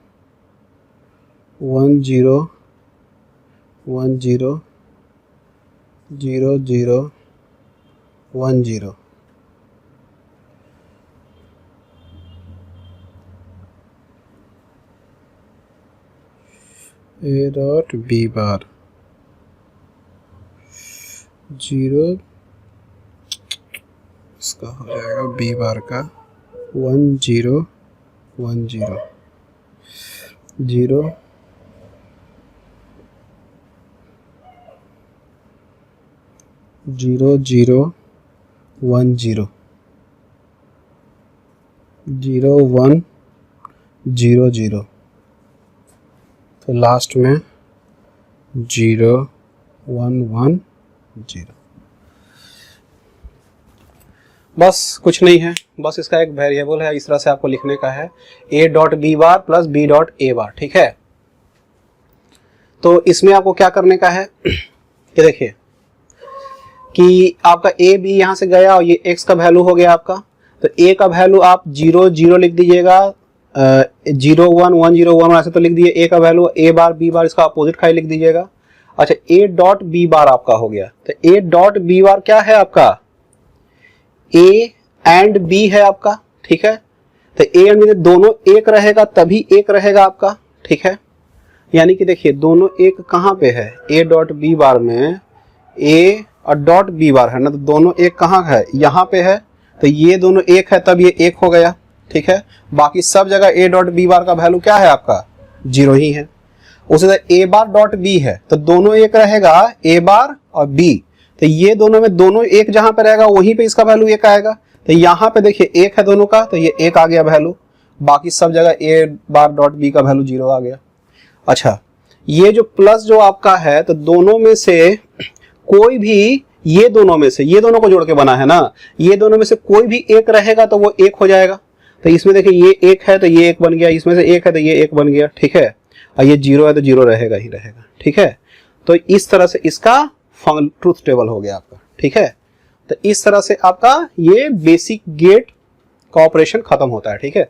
one zero one zero, zero zero one zero. A dot B bar zero, इसका हो जाएगा B bar का one zero one zero, zero zero zero one zero, zero one zero zero, तो last में zero one one zero. बस कुछ नहीं है, बस इसका एक वेरिएबल है, इस तरह से आपको लिखने का है, A dot B bar plus B dot A bar, ठीक है। तो इसमें आपको क्या करने का है, ये देखिए कि आपका ए बी यहाँ से गया और ये x का वैल्यू हो गया आपका, तो a का वैल्यू आप 0 0 लिख दीजिएगा, 0 1 1 0 1 ऐसे तो लिख दीजिए a का वैल्यू, a बार b बार इसका अपोजिट खाली लिख दीजिएगा। अच्छा a डॉट b बार आपका हो गया, तो a डॉट b बार क्या है आपका, a एंड b है आपका, ठीक है। तो a एंड b दोनों एक रहेगा तभी एक रहेगा आपका, ठीक है। यानी कि देखिए दोनों एक कहाँ पे है, a डॉट b बार में a और डॉट b बार है ना, तो दोनों एक कहाँ है, यहाँ पे है, तो ये दोनों एक है तब ये एक हो गया, ठीक है। बाकी सब जगह a डॉट b बार का वैल्यू क्या है आपका, 0 ही है। उसी तरह a बार डॉट b है तो दोनों एक रहेगा, a बार और b, तो ये दोनों में दोनों एक जहां पे रहेगा वहीं पे इसका वैल्यू एक आएगा। तो यहाँ पे देखिए एक है दोनों का, तो ये एक आ गया वैल्यू, बाकी सब जगह a बार डॉट b का वैल्यू 0 आ गया। अच्छा ये जो प्लस जो आपका है, तो दोनों में से कोई भी, ये दोनों में से, ये दोनों को जोड़ के बना है ना, ये दोनों में से कोई भी एक रहेगा तो वो एक हो जाएगा। तो इसमें देखिए ये एक है तो ये एक बन गया, इसमें से एक है तो ये एक बन गया, ठीक है। और ये 0 है तो 0 रहेगा ही रहेगा, ठीक है। तो इस तरह से इसका ट्रूथ टेबल हो गया आपका, ठीक है। तो इस तरह से आपका ये बेसिक गेट का ऑपरेशन खत्म होता है, ठीक है।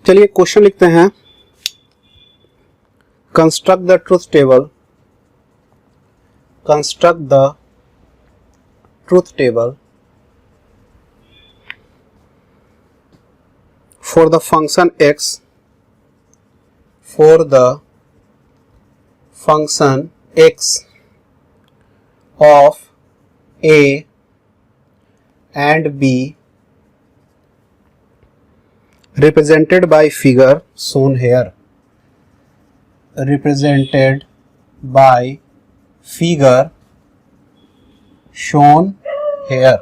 चलिए क्वेश्चन लिखते हैं, construct the truth table, construct the truth table for the function x, for the function x of a and b represented by figure shown here, represented by figure shown here।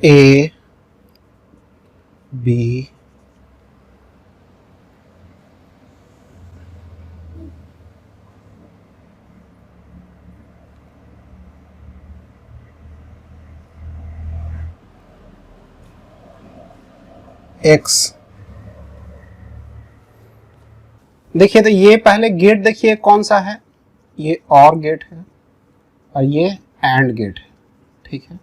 A B x, देखिए तो ये पहले gate देखिए कौन सा है, ये और गेट है और ये एंड गेट है, ठीक है।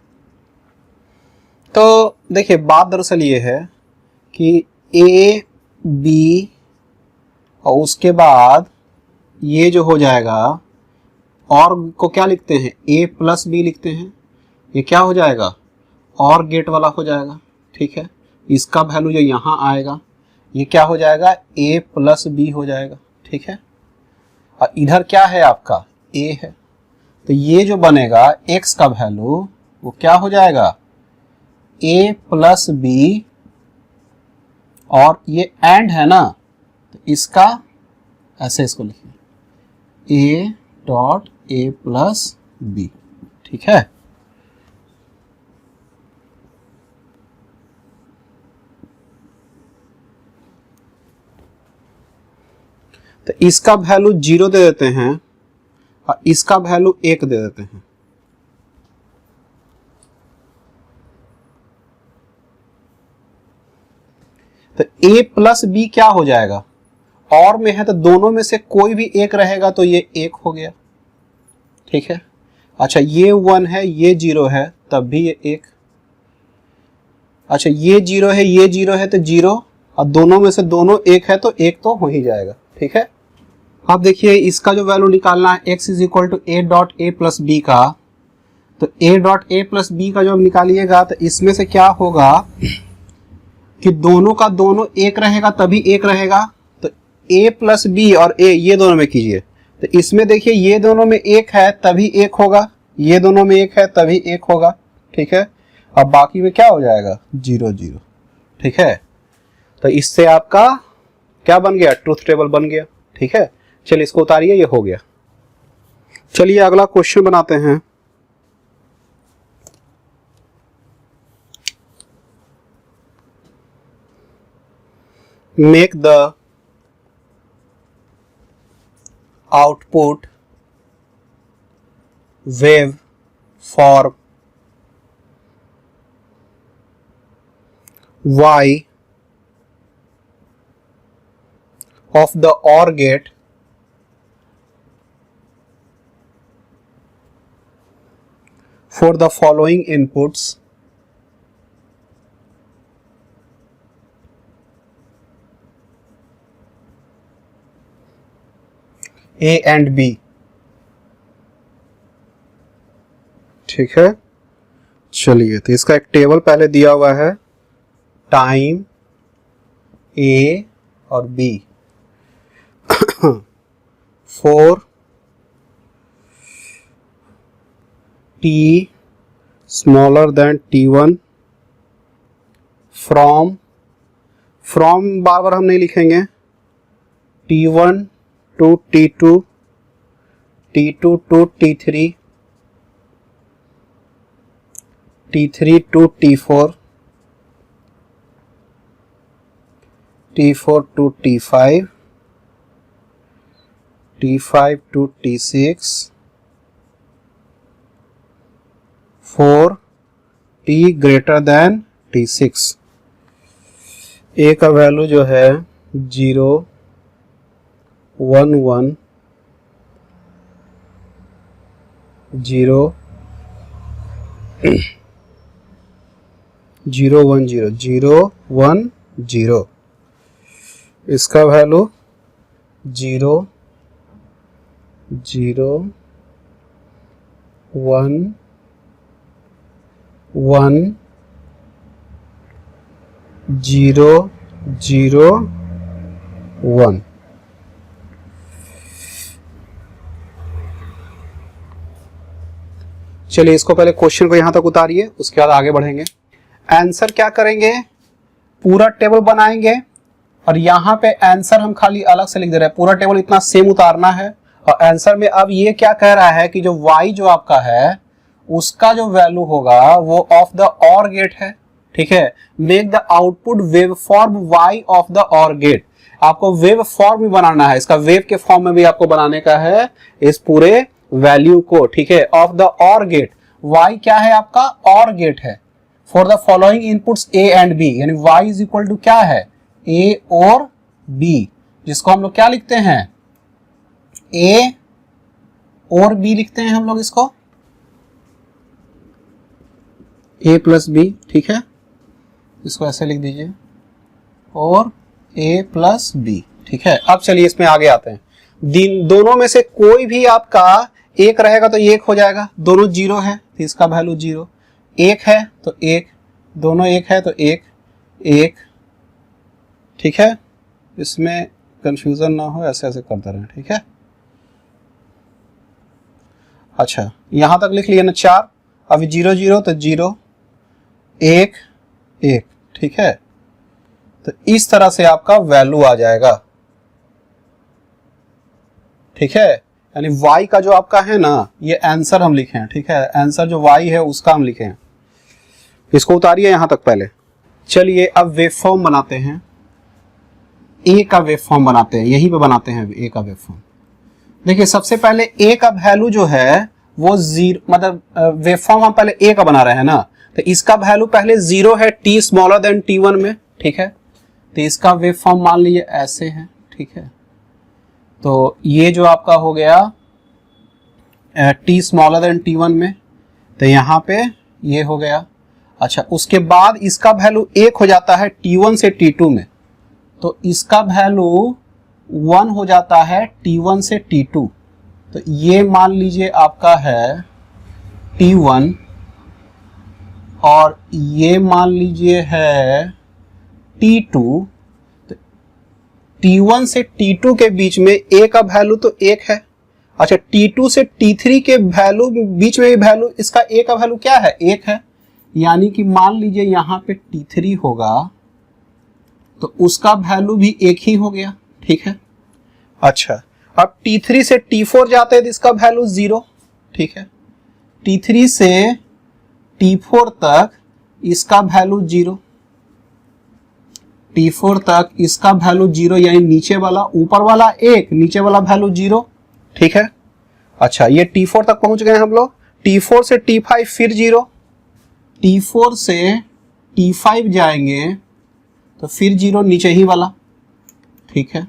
तो देखिए बात दरअसल ये है कि a b और उसके बाद ये जो हो जाएगा और को क्या लिखते हैं, a प्लस b लिखते हैं, ये क्या हो जाएगा, और गेट वाला हो जाएगा, ठीक है। इसका वैल्यू जो यहाँ आएगा ये क्या हो जाएगा, a प्लस b हो जाएगा, ठीक है। और इधर क्या है आपका a है, तो ये जो बनेगा x का वैल्यू वो क्या हो जाएगा, a प्लस b, और ये एंड है ना, तो इसका ऐसे इसको लिखिए a dot a plus b, ठीक है। तो इसका वैल्यू 0 दे देते हैं और इसका वैल्यू 1 दे देते हैं। तो a प्लस बी क्या हो जाएगा, और में है तो दोनों में से कोई भी एक रहेगा तो ये 1 हो गया, ठीक है। अच्छा ये 1 है ये 0 है तब भी ये 1, अच्छा ये 0 है ये 0 है तो 0, और दोनों में से दोनों 1 है तो 1 तो हो ही जाएगा, ठीक है। अब देखिए इसका जो वैल्यू निकालना है x is equal to a dot a plus B का, तो a dot a plus B का जो निकालिएगा तो इसमें से क्या होगा कि दोनों का दोनों एक रहेगा तभी एक रहेगा, तो a प्लस बी और a ये दोनों में कीजिए, तो इसमें देखिए ये दोनों में एक है तभी एक होगा, ये दोनों में एक है तभी एक होगा, ठीक है। अब बाकी में क्या हो जाएगा 0 0, ठीक है। तो इससे आपका क्या बन गया, ट्रूथ टेबल बन गया, ठीक है। चलिए इसको उतारिए, ये हो गया। चलिए अगला क्वेश्चन बनाते हैं। make the output wave form Y of the OR gate for the following inputs A and B। ठीक है, चलिए तो इसका एक टेबल पहले दिया हुआ है, time A or B for t smaller than t1 from बार बार हम नहीं लिखेंगे, t1 to t2, t2 to t3, t3 to t4, t4 to t5, t5 to t6 for t greater than t6। A का value जो है 0, 1, 1, 0, 0, 1, 0, 0, 1, 0। इसका value 0, 0, 1, 1, 0, 0, 1। चलिए इसको पहले क्वेश्चन को यहां तक उतारिए, उसके बाद आगे बढ़ेंगे। आंसर क्या करेंगे, पूरा टेबल बनाएंगे और यहाँ पे आंसर हम खाली अलग से लिख दे रहे हैं, पूरा टेबल इतना सेम उतारना है। और आंसर में अब ये क्या कह रहा है कि जो y जो आपका है उसका जो वैल्यू होगा वो ऑफ द OR गेट है, ठीक है। Make the output wave form y of the OR gate. आपको वेव फॉर्म भी बनाना है, इसका वेव के फॉर्म में भी आपको बनाने का है इस पूरे वैल्यू को, ठीक है। Of the OR gate, y क्या है आपका, OR गेट है। For the following inputs a and b, यानी y इज इक्वल टू क्या है, a और b, जिसको हम लोग क्या लिखते हैं, a और b लिखते हैं हम लोग इसको, a प्लस b, ठीक है। इसको ऐसे लिख दीजिए, और a प्लस b, ठीक है। अब चलिए इसमें आगे आते हैं। दोनों में से कोई भी आपका एक रहेगा तो एक हो जाएगा, दोनों जीरो है तो इसका वैल्यू 0, एक है तो एक, दोनों एक है तो एक, एक, ठीक है। इसमें कंफ्यूजन ना हो, ऐसे ऐसे करते रहें, ठीक है। अच्छा यहां तक लिख लिया ना 4, अभी 0, 0 तो 0, 1, 1, ठीक है। तो इस तरह से आपका वैल्यू आ जाएगा, ठीक है। यानी y का जो आपका है ना, ये आंसर हम लिखे हैं, ठीक है। आंसर जो y है उसका हम लिखे हैं। इसको उतारिए यहां तक पहले। चलिए अब वेव फॉर्म बनाते हैं, a का वेव फॉर्म बनाते हैं, यहीं पे बनाते हैं a का वेव फॉर्म। देखिए सबसे पहले a का वैल्यू जो है वो 0, मतलब वेव फॉर्म हम पहले a का बना रहे हैं ना, तो इसका वैल्यू पहले 0 है t स्मॉलर देन t1 में, ठीक है। तो इसका वेव फॉर्म मान लीजिए ऐसे है, ठीक है। तो ये जो आपका हो गया t स्मॉलर देन t1 में, तो यहाँ पे ये हो गया। अच्छा उसके बाद इसका वैल्यू 1 हो जाता है t1 से t2 में, तो इसका वैल्यू 1 हो जाता है t1 से t2। तो ये मान लीजिए आपका है t1 और ये मान लीजिए है t2। तो t1 से t2 के बीच में a का वैल्यू तो 1 है। अच्छा t2 से t3 के वैल्यू बीच में वैल्यू, इसका a का वैल्यू क्या है, 1 है। यानी कि मान लीजिए यहाँ पे t3 होगा तो उसका वैल्यू भी 1 ही हो गया, ठीक है। अच्छा अब t3 से t4 जाते हैं तो इसका वैल्यू 0, ठीक है। t3 से t4 तक इसका वैल्यू 0, T4 तक इसका वैल्यू 0 यानी नीचे वाला, ऊपर वाला 1, नीचे वाला वैल्यू 0, ठीक है। अच्छा ये T4 तक पहुंच गए हम लोग। T4 से T5 फिर 0, T4 से T5 जाएंगे तो फिर 0 नीचे ही वाला, ठीक है।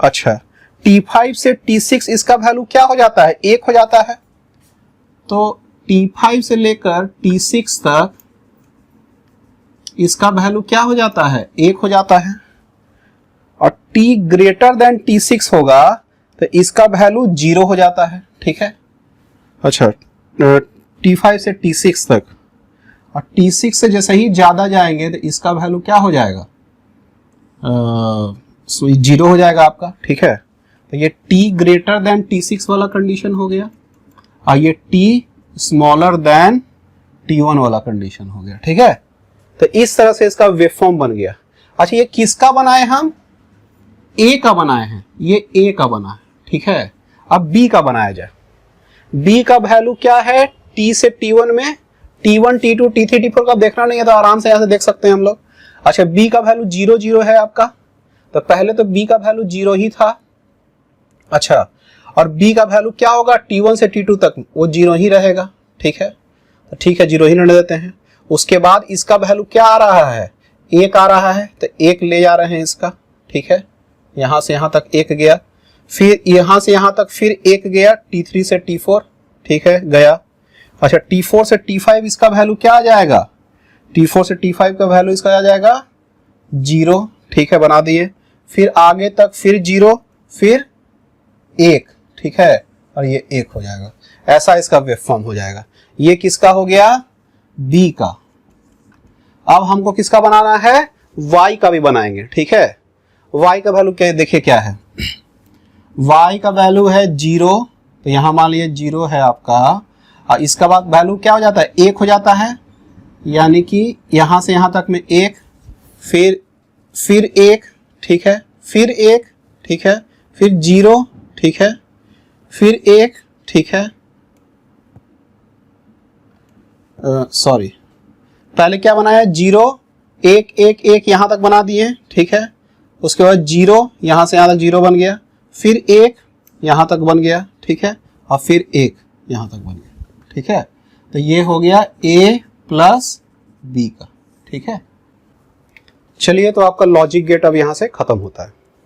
अच्छा T5 से T6 इसका वैल्यू क्या हो जाता है, 1 हो जाता है। तो T5 से लेकर T6 तक इसका वैल्यू क्या हो जाता है, 1 हो जाता है। और T ग्रेटर देन T6 होगा तो इसका वैल्यू 0 हो जाता है, ठीक है। अच्छा T5 से T6 तक, और T6 से जैसे ही ज्यादा जाएंगे तो इसका वैल्यू क्या हो जाएगा, 0 हो जाएगा आपका, ठीक है। तो ये T ग्रेटर देन T6 वाला कंडीशन हो गया, और ये T स्मॉलर देन T1 वाला कंडीशन हो गया, ठीक है। तो इस तरह से इसका वेवफॉर्म बन गया। अच्छा ये किसका बनाए हम, A का बनाए हैं, ये A का बना है, ठीक है। अब B का बनाया जाए। B का वैल्यू क्या है, T से T1 में, T1 T2 T3 T4 का देखना नहीं है तो आराम से यहां से देख सकते हैं हम लोग। अच्छा B का वैल्यू 0 0 है आपका, तो पहले तो B का वैल्यू 0 ही था। अच्छा और B का वैल्यू क्या होगा, T1 से T2 तक वो 0 ही रहेगा, ठीक है। तो ठीक है 0 ही रहने देते हैं। उसके बाद इसका वैल्यू क्या आ रहा है, 1 आ रहा है, तो 1 ले जा रहे हैं इसका, ठीक है। यहां से यहां तक 1 गया, फिर यहां से यहां तक फिर 1 गया, T3 से T4, ठीक है गया। अच्छा T4 से T5 इसका वैल्यू क्या आ जाएगा, T4 से T5 का वैल्यू इसका आ जाएगा 0, ठीक है बना दिए। फिर आगे तक फिर 0, फिर 1, ठीक है, और ये 1 हो जाएगा। ऐसा इसका वेवफॉर्म हो जाएगा। ये किसका हो गया, B का। अब हमको किसका बनाना है, Y का भी बनाएंगे, ठीक है। Y का वैल्यू क्या देखिए क्या है, Y का वैल्यू है 0, तो यहां मान लीजिए 0 है आपका, और इसका बाद वैल्यू क्या हो जाता है, 1 हो जाता है, यानी कि यहां से यहां तक में 1, फिर 1, ठीक है, फिर 1, ठीक है, फिर 0, ठीक है, फिर 1, ठीक है। सॉरी पहले क्या बनाया, 0 1 1 1 यहां तक बना दिए, ठीक है। उसके बाद 0 यहां से यहां तक 0 बन गया, फिर 1 यहां तक बन गया, ठीक है, और फिर 1 यहां तक बन गया, ठीक है। तो ये हो गया A प्लस B का, ठीक है। चलिए तो आपका लॉजिक गेट अब यहां से खत्म होता है।